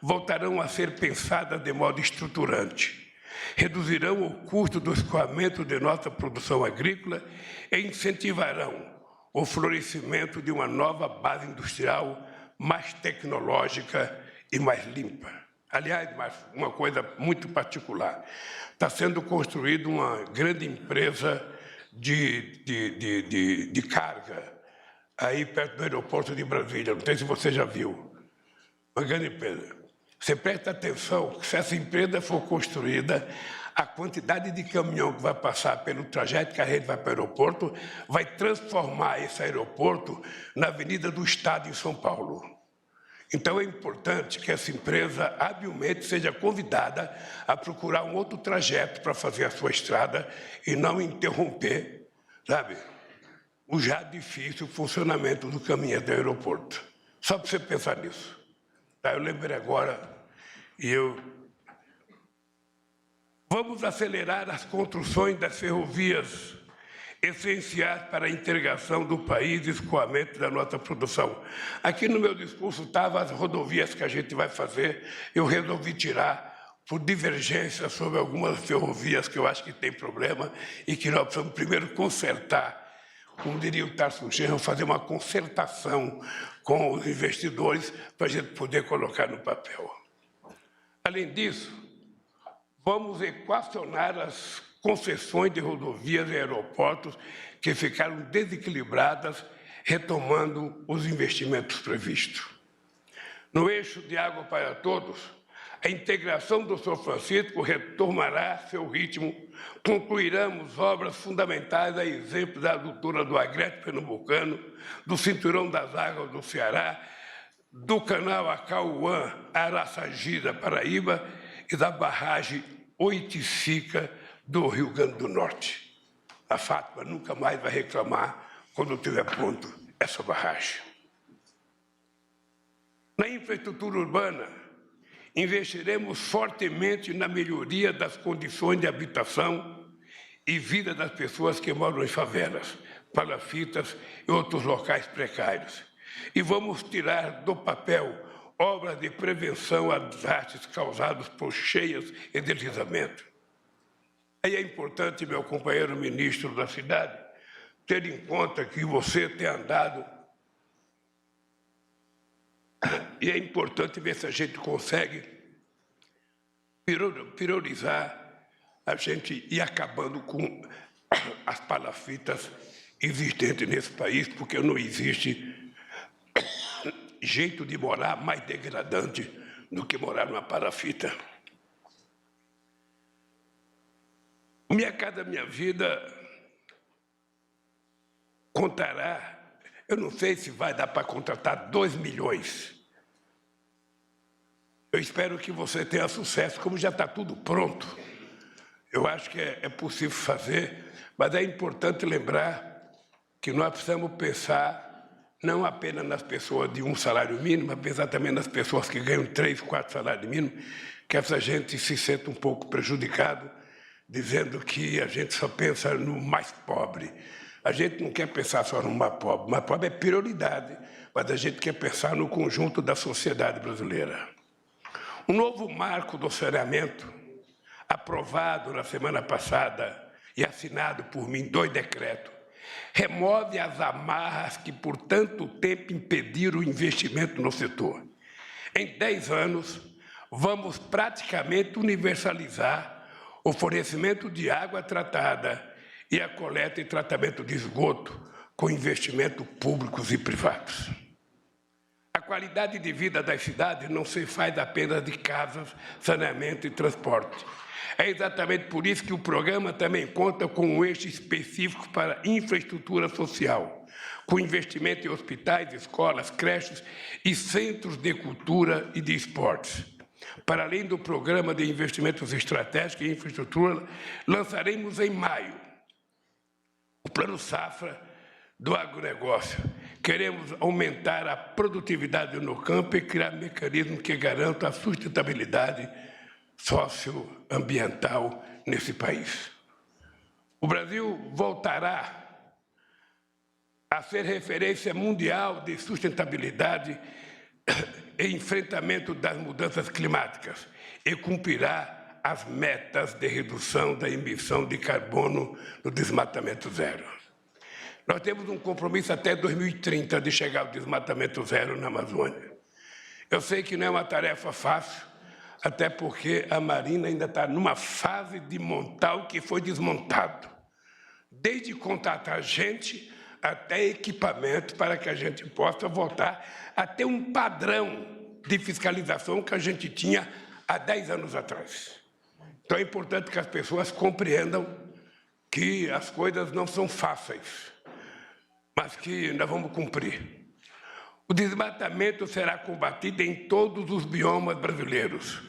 voltarão a ser pensadas de modo estruturante. Reduzirão o custo do escoamento de nossa produção agrícola e incentivarão o florescimento de uma nova base industrial mais tecnológica e mais limpa. Aliás, uma coisa muito particular, está sendo construída uma grande empresa de carga aí perto do aeroporto de Brasília, não sei se você já viu, uma grande empresa. Você presta atenção que se essa empresa for construída, a quantidade de caminhão que vai passar pelo trajeto que a rede vai para o aeroporto vai transformar esse aeroporto na Avenida do Estado em São Paulo. Então é importante que essa empresa habilmente seja convidada a procurar um outro trajeto para fazer a sua estrada e não interromper, sabe, o já difícil funcionamento do caminho do aeroporto. Só para você pensar nisso. Tá, eu lembrei agora, vamos acelerar as construções das ferrovias essenciais para a integração do país e escoamento da nossa produção. Aqui no meu discurso estavam as rodovias que a gente vai fazer, eu resolvi tirar por divergência sobre algumas ferrovias que eu acho que tem problema e que nós precisamos primeiro consertar, como diria o Tarso Genro, fazer uma concertação com os investidores para a gente poder colocar no papel. Além disso, vamos equacionar as concessões de rodovias e aeroportos que ficaram desequilibradas, retomando os investimentos previstos. No eixo de água para todos, A integração do São Francisco retomará seu ritmo. Concluiremos obras fundamentais, a exemplo da adutora do Agreste Pernambucano, do Cinturão das Águas do Ceará, do canal Acauã-Araçagira, Paraíba, e da barragem Oiticica do Rio Grande do Norte. A Fátima nunca mais vai reclamar quando tiver pronto essa barragem. Na infraestrutura urbana, investiremos fortemente na melhoria das condições de habitação e vida das pessoas que moram em favelas, palafitas e outros locais precários. E vamos tirar do papel obras de prevenção a desastres causados por cheias e deslizamento. Aí é importante, meu companheiro ministro da cidade, ter em conta que você tem andado, e é importante ver se a gente consegue priorizar a gente ir acabando com as palafitas existentes nesse país, porque não existe jeito de morar mais degradante do que morar numa palafita. Minha Casa Minha Vida contará, eu não sei se vai dar para contratar 2 milhões. Eu espero que você tenha sucesso, como já está tudo pronto. Eu acho que é possível fazer, mas é importante lembrar que nós precisamos pensar não apenas nas pessoas de 1 salário mínimo, mas pensar também nas pessoas que ganham 3, 4 salários mínimos, que essa gente se sente um pouco prejudicado, dizendo que a gente só pensa no mais pobre. A gente não quer pensar só no mais pobre. O mais pobre é prioridade, mas a gente quer pensar no conjunto da sociedade brasileira. O novo marco do saneamento, aprovado na semana passada e assinado por mim 2 decretos, remove as amarras que por tanto tempo impediram o investimento no setor. Em 10 anos, vamos praticamente universalizar o fornecimento de água tratada e a coleta e tratamento de esgoto com investimentos públicos e privados. A qualidade de vida das cidades não se faz apenas de casas, saneamento e transporte. É exatamente por isso que o programa também conta com um eixo específico para infraestrutura social, com investimento em hospitais, escolas, creches e centros de cultura e de esportes. Para além do programa de investimentos estratégicos em infraestrutura, lançaremos em maio o Plano Safra do agronegócio. Queremos aumentar a produtividade no campo e criar mecanismos que garantam a sustentabilidade socioambiental nesse país. O Brasil voltará a ser referência mundial de sustentabilidade e enfrentamento das mudanças climáticas e cumprirá as metas de redução da emissão de carbono no desmatamento zero. Nós temos um compromisso até 2030 de chegar ao desmatamento zero na Amazônia. Eu sei que não é uma tarefa fácil, até porque a Marina ainda está numa fase de montar o que foi desmontado, desde contratar gente até equipamento para que a gente possa voltar a ter um padrão de fiscalização que a gente tinha há 10 anos atrás. Então é importante que as pessoas compreendam que as coisas não são fáceis, mas que nós vamos cumprir. O desmatamento será combatido em todos os biomas brasileiros.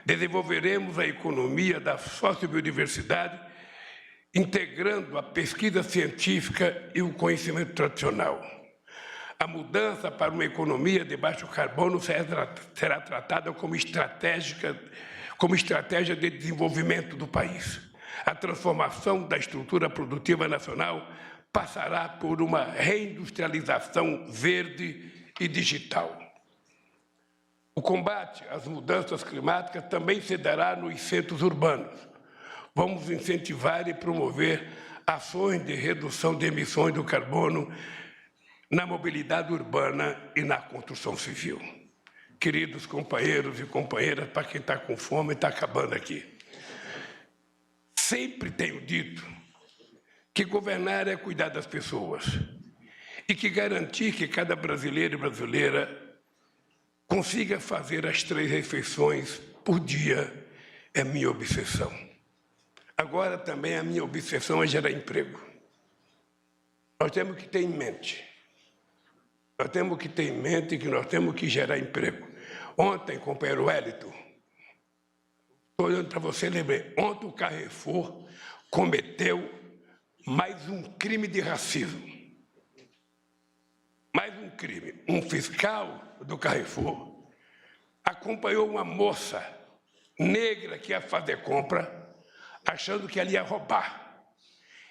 Desenvolveremos a economia da sociobiodiversidade, integrando a pesquisa científica e o conhecimento tradicional. A mudança para uma economia de baixo carbono será tratada como estratégia de desenvolvimento do país. A transformação da estrutura produtiva nacional passará por uma reindustrialização verde e digital. O combate às mudanças climáticas também se dará nos centros urbanos. Vamos incentivar e promover ações de redução de emissões do carbono na mobilidade urbana e na construção civil. Queridos companheiros e companheiras, para quem está com fome, está acabando aqui. Sempre tenho dito que governar é cuidar das pessoas e que garantir que cada brasileiro e brasileira consiga fazer as 3 refeições por dia é minha obsessão. Agora também a minha obsessão é gerar emprego. Nós temos que ter em mente. Nós temos que ter em mente que nós temos que gerar emprego. Ontem, companheiro Wellington, estou olhando para você, lembrei, ontem o Carrefour cometeu mais um crime de racismo. Mais um crime. Um fiscal do Carrefour acompanhou uma moça negra que ia fazer compra, achando que ela ia roubar.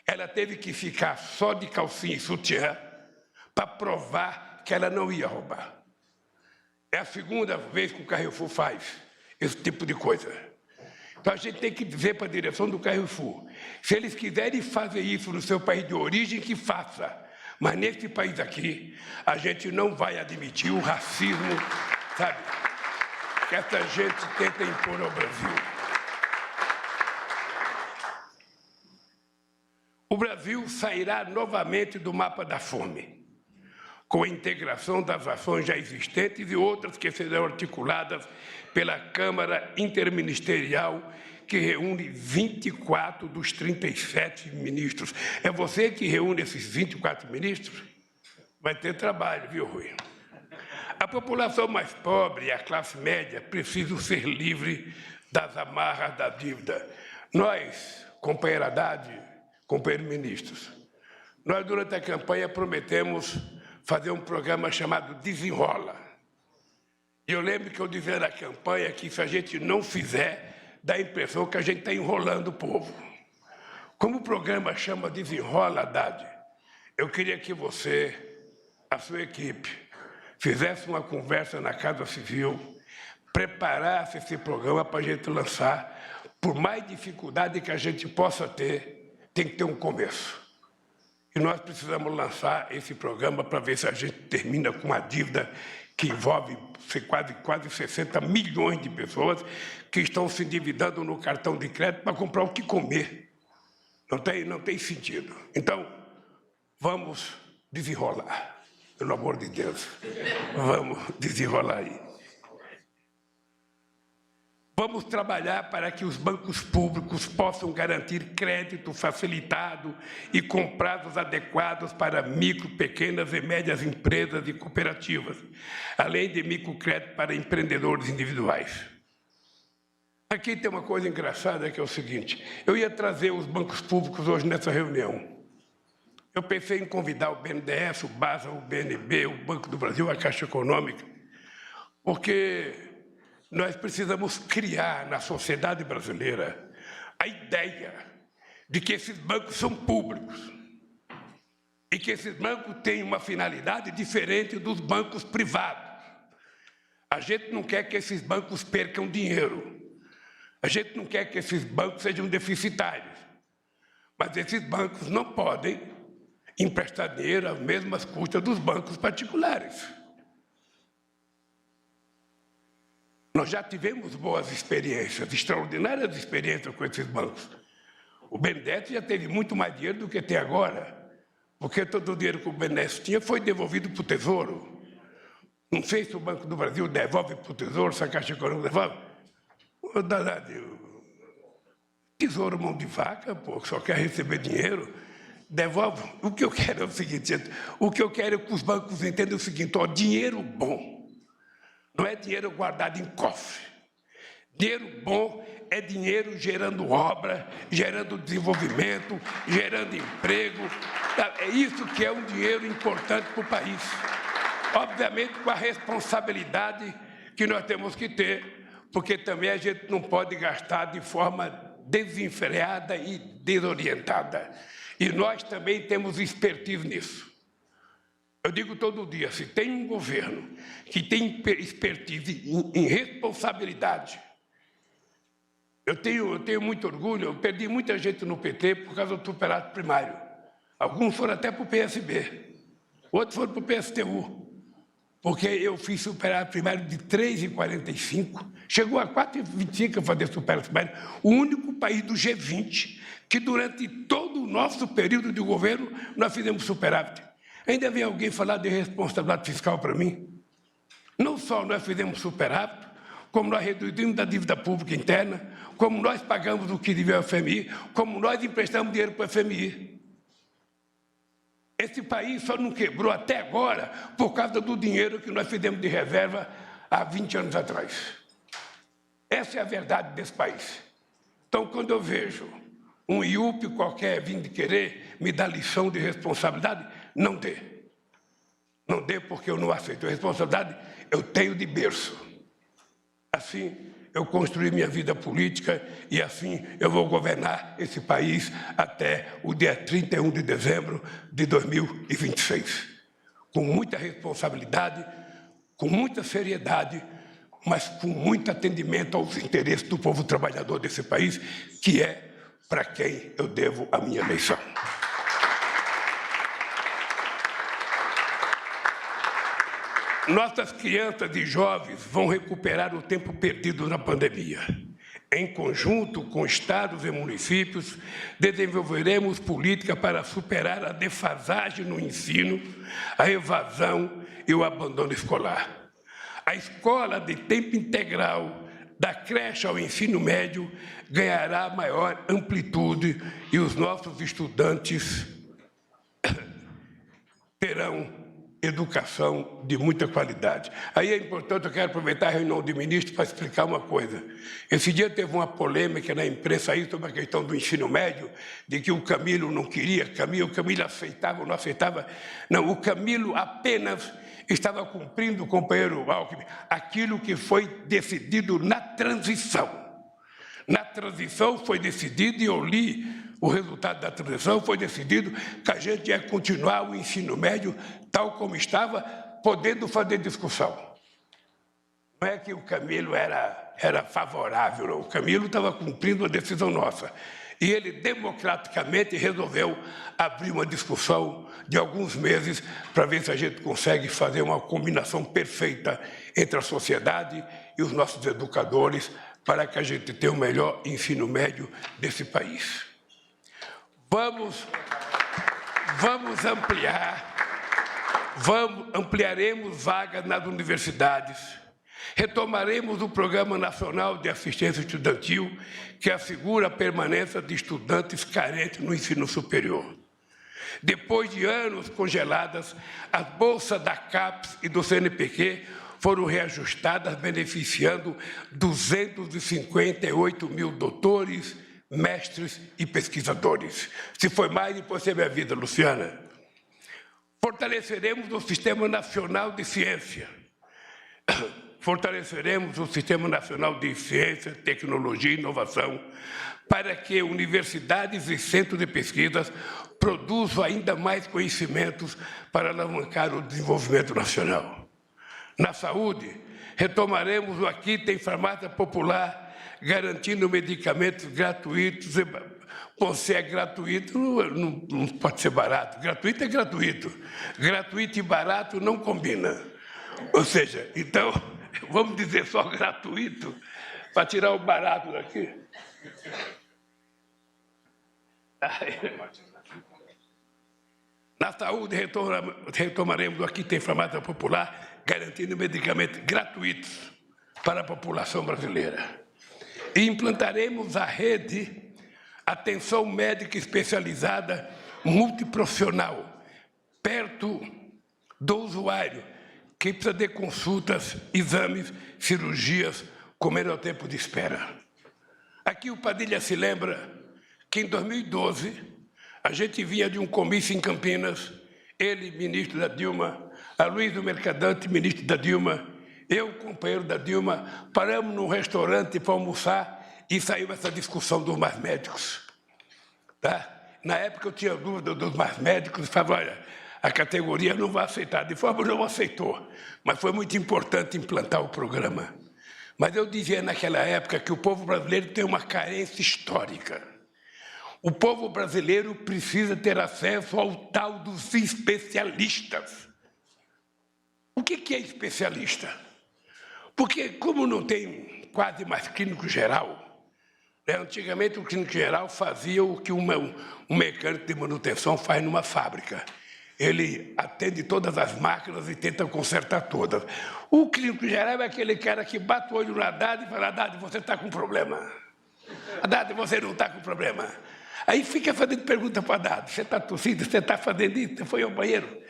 Ela teve que ficar só de calcinha e sutiã para provar que ela não ia roubar. É a segunda vez que o Carrefour faz esse tipo de coisa. Então a gente tem que dizer para a direção do Carrefour, se eles quiserem fazer isso no seu país de origem, que faça. Mas nesse país aqui, a gente não vai admitir o racismo, sabe, que essa gente tenta impor ao Brasil. O Brasil sairá novamente do mapa da fome, com a integração das ações já existentes e outras que serão articuladas pela Câmara Interministerial, que reúne 24 dos 37 ministros. É você que reúne esses 24 ministros? Vai ter trabalho, viu, Rui? A população mais pobre e a classe média precisam ser livres das amarras da dívida. Nós, companheiro Haddad, companheiros ministros, nós durante a campanha prometemos fazer um programa chamado Desenrola. E eu lembro que eu dizia na campanha que se a gente não fizer, dá a impressão que a gente está enrolando o povo. Como o programa chama Desenrola, Haddad, eu queria que você, a sua equipe, fizesse uma conversa na Casa Civil, preparasse esse programa para a gente lançar. Por mais dificuldade que a gente possa ter, tem que ter um começo. E nós precisamos lançar esse programa para ver se a gente termina com uma dívida que envolve quase 60 milhões de pessoas que estão se endividando no cartão de crédito para comprar o que comer. Não tem sentido. Então, vamos desenrolar. Pelo amor de Deus, vamos desenrolar aí. Vamos trabalhar para que os bancos públicos possam garantir crédito facilitado e com prazos adequados para micro, pequenas e médias empresas e cooperativas, além de microcrédito para empreendedores individuais. Aqui tem uma coisa engraçada que é o seguinte, eu ia trazer os bancos públicos hoje nessa reunião. Eu pensei em convidar o BNDES, o BASA, o BNB, o Banco do Brasil, a Caixa Econômica, porque nós precisamos criar na sociedade brasileira a ideia de que esses bancos são públicos e que esses bancos têm uma finalidade diferente dos bancos privados. A gente não quer que esses bancos percam dinheiro. A gente não quer que esses bancos sejam deficitários. Mas esses bancos não podem emprestar dinheiro às mesmas custas dos bancos particulares. Nós já tivemos boas experiências, extraordinárias experiências com esses bancos. O BNDES já teve muito mais dinheiro do que tem agora, porque todo o dinheiro que o BNDES tinha foi devolvido para o Tesouro. Não sei se o Banco do Brasil devolve para o Tesouro, se a Caixa Econômica devolve. Tesouro mão de vaca, pô, só quer receber dinheiro, devolve. O que eu quero é o seguinte, o que eu quero é que os bancos entendam o seguinte, ó, dinheiro bom não é dinheiro guardado em cofre. Dinheiro bom é dinheiro gerando obra, gerando desenvolvimento, gerando emprego. É isso que é um dinheiro importante para o país. Obviamente, com a responsabilidade que nós temos que ter, porque também a gente não pode gastar de forma desenfreada e desorientada. E nós também temos expertise nisso. Eu digo todo dia, se tem um governo que tem expertise em responsabilidade, eu tenho muito orgulho, eu perdi muita gente no PT por causa do superávit primário. Alguns foram até para o PSB, outros foram para o PSTU, porque eu fiz superávit primário de 3,45, chegou a 4,25 a fazer superávit primário, o único país do G20 que durante todo o nosso período de governo nós fizemos superávit. Ainda vem alguém falar de responsabilidade fiscal para mim? Não só nós fizemos superávit, como nós reduzimos a dívida pública interna, como nós pagamos o que devia ao FMI, como nós emprestamos dinheiro para o FMI. Esse país só não quebrou até agora por causa do dinheiro que nós fizemos de reserva há 20 anos atrás. Essa é a verdade desse país. Então, quando eu vejo um IUP qualquer vindo querer me dar lição de responsabilidade, não dê. Não dê porque eu não aceito. A responsabilidade eu tenho de berço. Assim, eu construí minha vida política e assim eu vou governar esse país até o dia 31 de dezembro de 2026. Com muita responsabilidade, com muita seriedade, mas com muito atendimento aos interesses do povo trabalhador desse país, que é para quem eu devo a minha eleição. Nossas crianças e jovens vão recuperar o tempo perdido na pandemia. Em conjunto com estados e municípios, desenvolveremos política para superar a defasagem no ensino, a evasão e o abandono escolar. A escola de tempo integral, da creche ao ensino médio, ganhará maior amplitude e os nossos estudantes terão educação de muita qualidade. Aí é importante, eu quero aproveitar a reunião de ministros para explicar uma coisa. Esse dia teve uma polêmica na imprensa aí sobre a questão do ensino médio, de que o Camilo não queria, o Camilo aceitava ou não aceitava. Não, o Camilo apenas estava cumprindo, companheiro Alckmin, aquilo que foi decidido na transição. Na transição foi decidido, e eu li o resultado da transição, foi decidido que a gente ia continuar o ensino médio tal como estava, podendo fazer discussão. Não é que o Camilo era favorável, não. O Camilo estava cumprindo a decisão nossa. E ele, democraticamente, resolveu abrir uma discussão de alguns meses para ver se a gente consegue fazer uma combinação perfeita entre a sociedade e os nossos educadores para que a gente tenha o melhor ensino médio desse país. Ampliaremos vagas nas universidades, retomaremos o Programa Nacional de Assistência Estudantil, que assegura a permanência de estudantes carentes no ensino superior. Depois de anos congeladas, as bolsas da CAPES e do CNPq foram reajustadas, beneficiando 258 mil doutores, mestres e pesquisadores. Se foi mais, depois você vê a vida, Luciana. Fortaleceremos o Sistema Nacional de Ciência. Fortaleceremos o Sistema Nacional de Ciência, Tecnologia e Inovação para que universidades e centros de pesquisas produzam ainda mais conhecimentos para alavancar o desenvolvimento nacional. Na saúde, retomaremos o Aqui Tem Farmácia Popular, garantindo medicamentos gratuitos. Bom, se é gratuito, não pode ser barato. Gratuito é gratuito. Gratuito e barato não combina. Ou seja, então, vamos dizer só gratuito, para tirar o barato daqui. Na saúde, retomaremos o Aqui Tem Farmácia Popular, garantindo medicamentos gratuitos para a população brasileira. E implantaremos a rede Atenção Médica Especializada Multiprofissional, perto do usuário, que precisa de consultas, exames, cirurgias, com menor tempo de espera. Aqui o Padilha se lembra que em 2012 a gente vinha de um comício em Campinas, ele, ministro da Dilma, a Luísa Mercadante, ministro da Dilma, eu, companheiro da Dilma, paramos num restaurante para almoçar e saiu essa discussão dos mais médicos. Tá? Na época eu tinha dúvida dos mais médicos e falava, olha, a categoria não vai aceitar. De forma não aceitou, mas foi muito importante implantar o programa. Mas eu dizia naquela época que o povo brasileiro tem uma carência histórica. O povo brasileiro precisa ter acesso ao tal dos especialistas. O que é especialista? Porque, como não tem quase mais clínico geral, né, antigamente o clínico geral fazia o que um mecânico de manutenção faz numa fábrica. ele atende todas as máquinas e tenta consertar todas. O clínico geral é aquele cara que bate o olho no Haddad e fala: Haddad, você está com problema. Haddad, você não está com problema. Aí fica fazendo pergunta para o Haddad: você está tossindo, você está fazendo isso, você foi ao banheiro.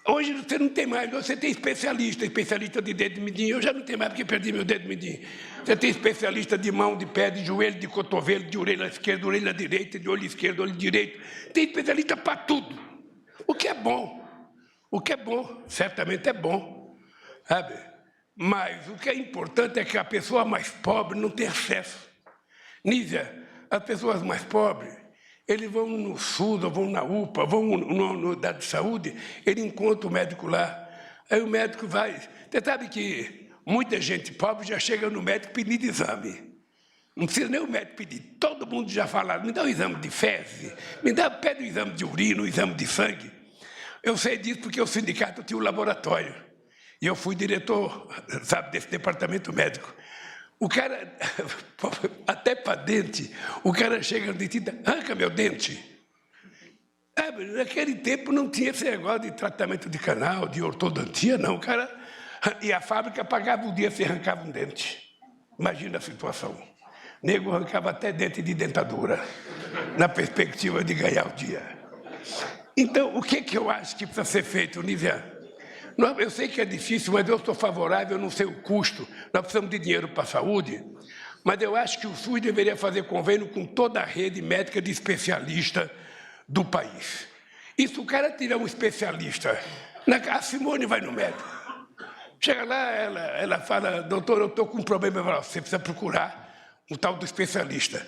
Hoje você não tem mais, você tem especialista de dedo mindinho. Eu já não tenho mais porque perdi meu dedo mindinho. Você tem especialista de mão, de pé, de joelho, de cotovelo, de orelha esquerda, orelha direita, de olho esquerdo, olho direito. Tem especialista para tudo. O que é bom. O que é bom, certamente é bom. Sabe? Mas o que é importante é que a pessoa mais pobre não tem acesso. Nízia, as pessoas mais pobres, eles vão no SUS, ou vão na UPA, vão no unidade de saúde, ele encontra o médico lá. Aí o médico vai. Você sabe que muita gente pobre já chega no médico pedindo exame. Não precisa nem o médico pedir. Todo mundo já fala: me dá um exame de fezes, pede um exame de urina, um exame de sangue. Eu sei disso porque o sindicato tinha um laboratório. E eu fui diretor, sabe, desse departamento médico. O cara, até para dente, o cara chega no dentista: arranca meu dente. Naquele tempo não tinha esse negócio de tratamento de canal, de ortodontia, não. O cara, e a fábrica pagava o dia se arrancava um dente. Imagina a situação. O nego arrancava até dente de dentadura, na perspectiva de ganhar o dia. Então, o que eu acho que precisa ser feito, Nívia? Eu sei que é difícil, mas eu estou favorável, eu não sei o custo. Nós precisamos de dinheiro para a saúde, mas eu acho que o SUS deveria fazer convênio com toda a rede médica de especialista do país. E se o cara tirar um especialista, a Simone vai no médico. Chega lá, ela fala: doutor, eu estou com um problema. Falo: você precisa procurar um tal do especialista.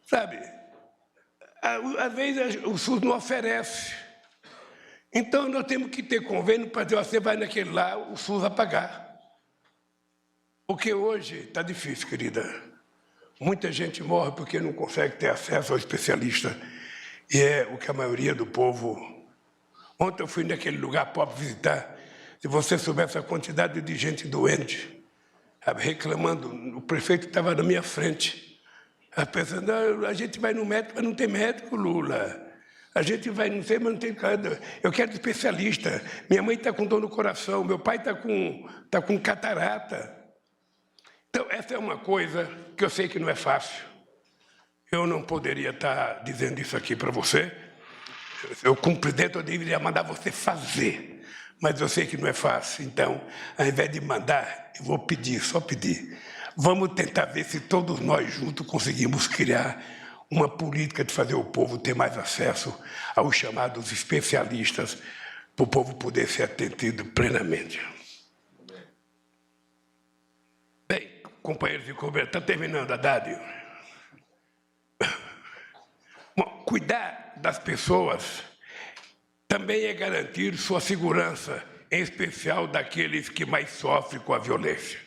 Sabe? Às vezes o SUS não oferece. Então, nós temos que ter convênio para dizer: você vai naquele lá, o SUS vai pagar. Porque hoje está difícil, querida. Muita gente morre porque não consegue ter acesso ao especialista. E é o que a maioria do povo... Ontem eu fui naquele lugar pobre visitar. Se você soubesse a quantidade de gente doente, reclamando, o prefeito estava na minha frente. Pensando: a gente vai no médico, mas não tem médico, Lula. A gente vai, não sei, mas não tem nada. Eu quero especialista. Minha mãe está com dor no coração, meu pai está com catarata. Então, essa é uma coisa que eu sei que não é fácil. Eu não poderia estar dizendo isso aqui para você. Eu, como presidente, eu deveria mandar você fazer. Mas eu sei que não é fácil. Então, ao invés de mandar, eu vou pedir, só pedir. Vamos tentar ver se todos nós juntos conseguimos criar uma política de fazer o povo ter mais acesso aos chamados especialistas, para o povo poder ser atendido plenamente. Bem, companheiros de conversa, está terminando, Haddad. Bom, cuidar das pessoas também é garantir sua segurança, em especial daqueles que mais sofrem com a violência.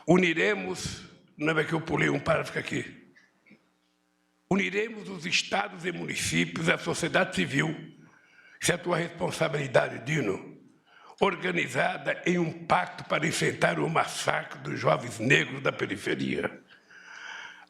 Uniremos, não é que eu pulei um parágrafo aqui, uniremos os estados e municípios, a sociedade civil, isso é a tua responsabilidade, Dino, organizada em um pacto para enfrentar o massacre dos jovens negros da periferia.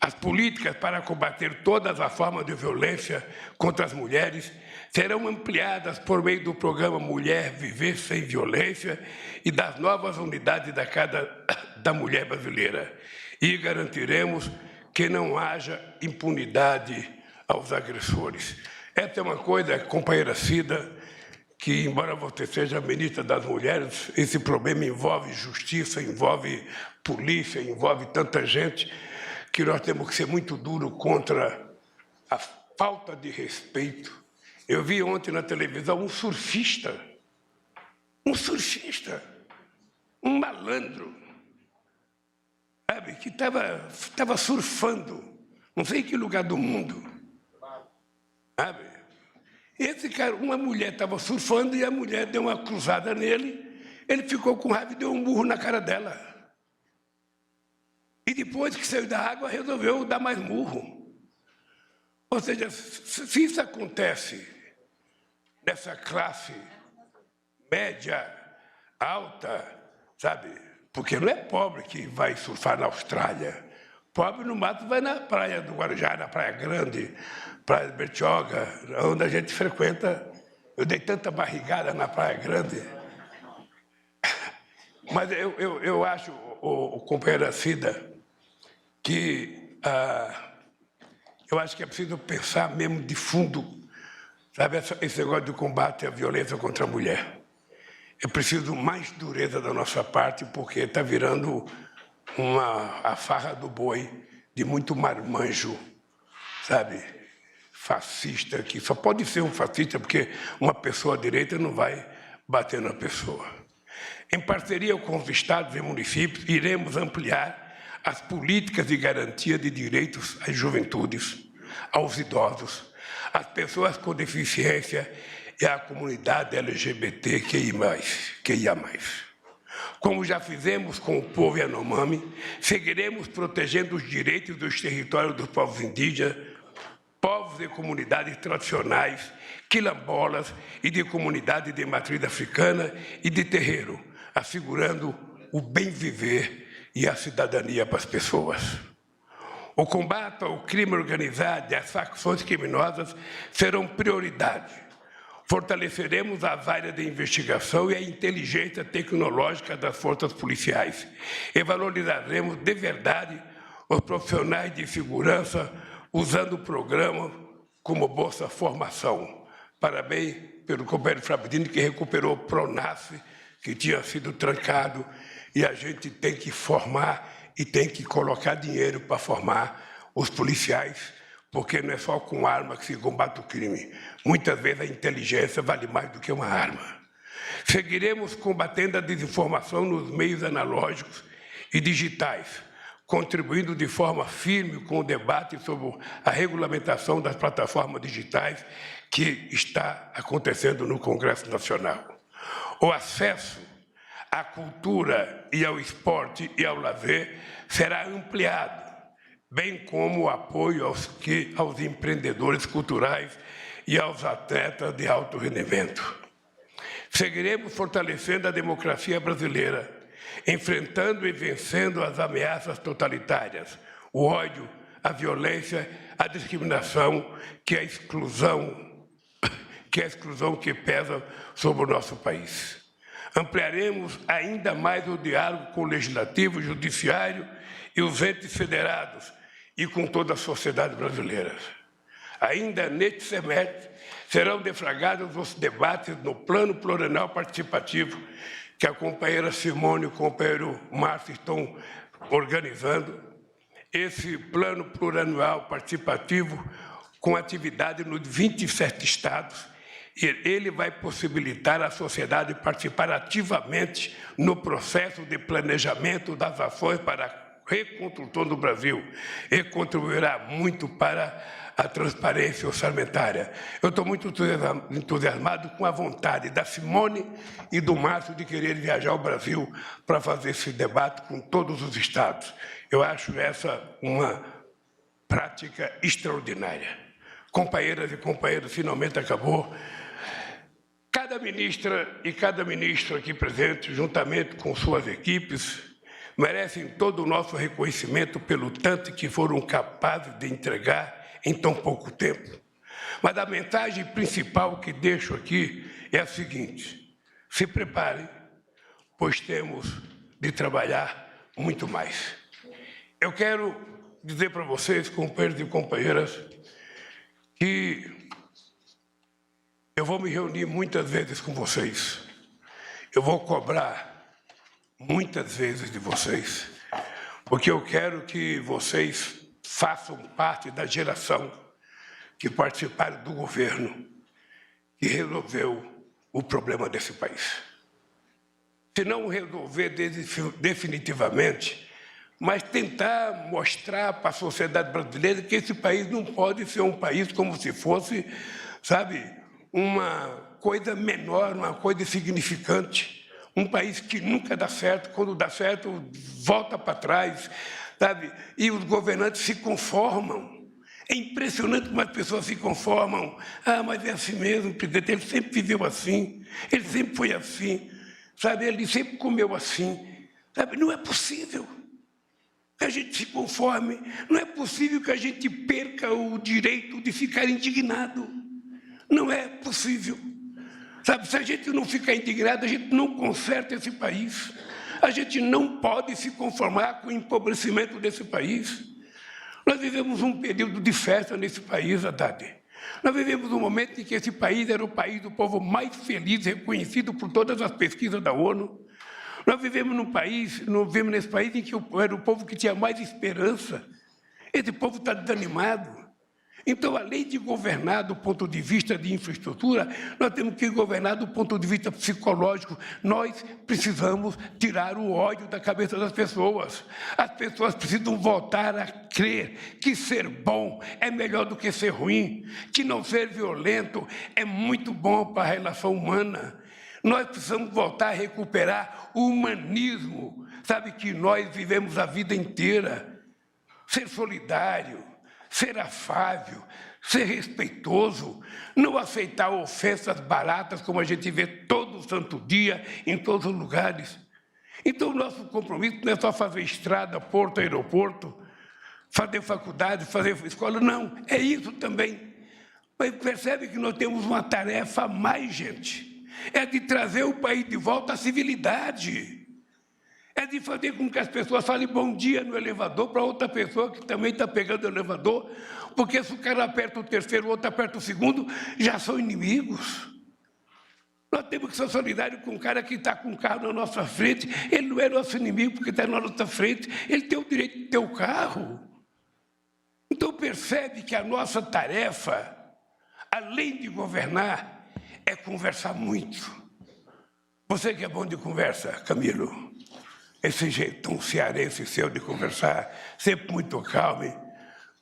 As políticas para combater todas as formas de violência contra as mulheres serão ampliadas por meio do programa Mulher Viver Sem Violência e das novas unidades da Casa da Mulher Brasileira. E garantiremos que não haja impunidade aos agressores. Essa é uma coisa, companheira Cida, que, embora você seja ministra das Mulheres, esse problema envolve justiça, envolve polícia, envolve tanta gente, que nós temos que ser muito duros contra a falta de respeito. Eu vi ontem na televisão um surfista, um malandro, sabe, que estava surfando, não sei em que lugar do mundo, sabe? Esse cara, uma mulher estava surfando e a mulher deu uma cruzada nele, ele ficou com raiva e deu um murro na cara dela. E depois que saiu da água, resolveu dar mais murro. Ou seja, se isso acontece nessa classe média, alta, sabe? Porque não é pobre que vai surfar na Austrália. Pobre, no mato, vai na praia do Guarujá, na Praia Grande, Praia de Bertioga, onde a gente frequenta. Eu dei tanta barrigada na Praia Grande. Mas eu acho, o companheiro Cida, que eu acho que é preciso pensar mesmo de fundo, sabe, esse negócio de combate à violência contra a mulher. É preciso mais dureza da nossa parte, porque está virando a farra do boi de muito marmanjo, sabe, fascista, que só pode ser um fascista porque uma pessoa à direita não vai bater na pessoa. Em parceria com os estados e municípios, iremos ampliar as políticas de garantia de direitos às juventudes, aos idosos, às pessoas com deficiência e à comunidade LGBTQIA+. Como já fizemos com o povo Yanomami, seguiremos protegendo os direitos dos territórios dos povos indígenas, povos e comunidades tradicionais, quilombolas e de comunidades de matriz africana e de terreiro, assegurando o bem viver e a cidadania para as pessoas. O combate ao crime organizado e às facções criminosas serão prioridade. Fortaleceremos as áreas de investigação e a inteligência tecnológica das forças policiais e valorizaremos de verdade os profissionais de segurança usando o programa como Bolsa Formação. Parabéns pelo companheiro Frabdini, que recuperou o PRONAF, que tinha sido trancado, e a gente tem que formar e tem que colocar dinheiro para formar os policiais, porque não é só com arma que se combate o crime. Muitas vezes a inteligência vale mais do que uma arma. Seguiremos combatendo a desinformação nos meios analógicos e digitais, contribuindo de forma firme com o debate sobre a regulamentação das plataformas digitais que está acontecendo no Congresso Nacional. O acesso à cultura e ao esporte e ao lazer será ampliado, bem como o apoio aos empreendedores culturais e aos atletas de alto rendimento. Seguiremos fortalecendo a democracia brasileira, enfrentando e vencendo as ameaças totalitárias, o ódio, a violência, a discriminação, que é a exclusão que pesa sobre o nosso país. Ampliaremos ainda mais o diálogo com o Legislativo, o Judiciário e os entes federados e com toda a sociedade brasileira. Ainda neste semestre, serão deflagrados os debates no Plano Plurianual Participativo, que a companheira Simone e o companheiro Márcio estão organizando. Esse Plano Plurianual Participativo, com atividade nos 27 estados, ele vai possibilitar à sociedade participar ativamente no processo de planejamento das ações para a reconstrução do Brasil e contribuirá muito para a transparência orçamentária. Eu estou muito entusiasmado com a vontade da Simone e do Márcio de querer viajar ao Brasil para fazer esse debate com todos os estados. Eu acho essa uma prática extraordinária. Companheiras e companheiros, finalmente acabou. Cada ministra e cada ministro aqui presente, juntamente com suas equipes, merecem todo o nosso reconhecimento pelo tanto que foram capazes de entregar em tão pouco tempo. Mas a mensagem principal que deixo aqui é a seguinte: se preparem, pois temos de trabalhar muito mais. Eu quero dizer para vocês, companheiros e companheiras, que eu vou me reunir muitas vezes com vocês. Eu vou cobrar muitas vezes de vocês, porque eu quero que vocês façam parte da geração que participaram do governo que resolveu o problema desse país. Se não resolver definitivamente, mas tentar mostrar para a sociedade brasileira que esse país não pode ser um país como se fosse, sabe, uma coisa menor, uma coisa insignificante. Um país que nunca dá certo, quando dá certo, volta para trás, sabe? E os governantes se conformam. É impressionante como as pessoas se conformam. Ah, mas é assim mesmo, presidente, ele sempre viveu assim, ele sempre foi assim, sabe? Ele sempre comeu assim, sabe? Não é possível que a gente se conforme, não é possível que a gente perca o direito de ficar indignado. Não é possível. Sabe, se a gente não ficar indignado, a gente não conserta esse país. A gente não pode se conformar com o empobrecimento desse país. Nós vivemos um período de festa nesse país, Haddad. Nós vivemos um momento em que esse país era o país do povo mais feliz, reconhecido por todas as pesquisas da ONU. Nós vivemos nesse país em que era o povo que tinha mais esperança. Esse povo está desanimado. Então, além de governar do ponto de vista de infraestrutura, nós temos que governar do ponto de vista psicológico. Nós precisamos tirar o ódio da cabeça das pessoas. As pessoas precisam voltar a crer que ser bom é melhor do que ser ruim, que não ser violento é muito bom para a relação humana. Nós precisamos voltar a recuperar o humanismo, sabe, que nós vivemos a vida inteira. Ser solidário, ser afável, ser respeitoso, não aceitar ofensas baratas como a gente vê todo santo dia, em todos os lugares. Então, o nosso compromisso não é só fazer estrada, porto, aeroporto, fazer faculdade, fazer escola, não, é isso também. Mas percebe que nós temos uma tarefa a mais, gente, é de trazer o país de volta à civilidade. É de fazer com que as pessoas falem bom dia no elevador para outra pessoa que também está pegando o elevador, porque se o cara aperta o terceiro, o outro aperta o segundo, já são inimigos. Nós temos que ser solidários com o cara que está com o carro na nossa frente. Ele não é nosso inimigo porque está na nossa frente, ele tem o direito de ter o carro. Então percebe que a nossa tarefa, além de governar, é conversar muito. Você que é bom de conversa, Camilo, esse jeitão cearense seu de conversar, sempre muito calmo,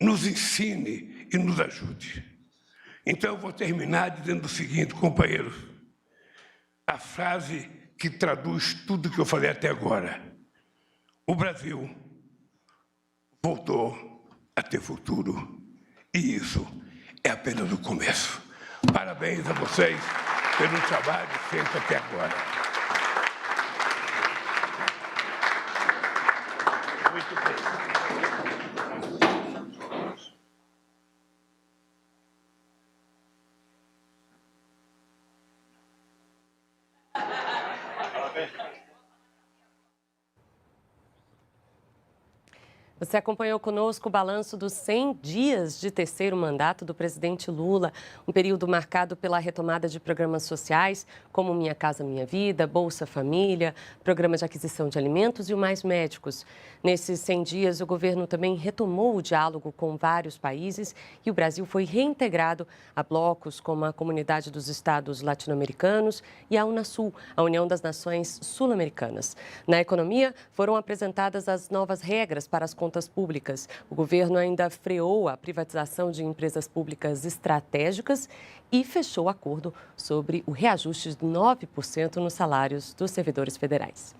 nos ensine e nos ajude. Então, eu vou terminar dizendo o seguinte, companheiros, a frase que traduz tudo que eu falei até agora. O Brasil voltou a ter futuro, e isso é apenas o começo. Parabéns a vocês pelo trabalho feito até agora. Muito bem. Você acompanhou conosco o balanço dos 100 dias de terceiro mandato do presidente Lula, um período marcado pela retomada de programas sociais, como Minha Casa Minha Vida, Bolsa Família, Programa de Aquisição de Alimentos e o Mais Médicos. Nesses 100 dias, o governo também retomou o diálogo com vários países e o Brasil foi reintegrado a blocos como a Comunidade dos Estados Latino-Americanos e a Unasul, a União das Nações Sul-Americanas. Na economia, foram apresentadas as novas regras para as contas públicas. O governo ainda freou a privatização de empresas públicas estratégicas e fechou o acordo sobre o reajuste de 9% nos salários dos servidores federais.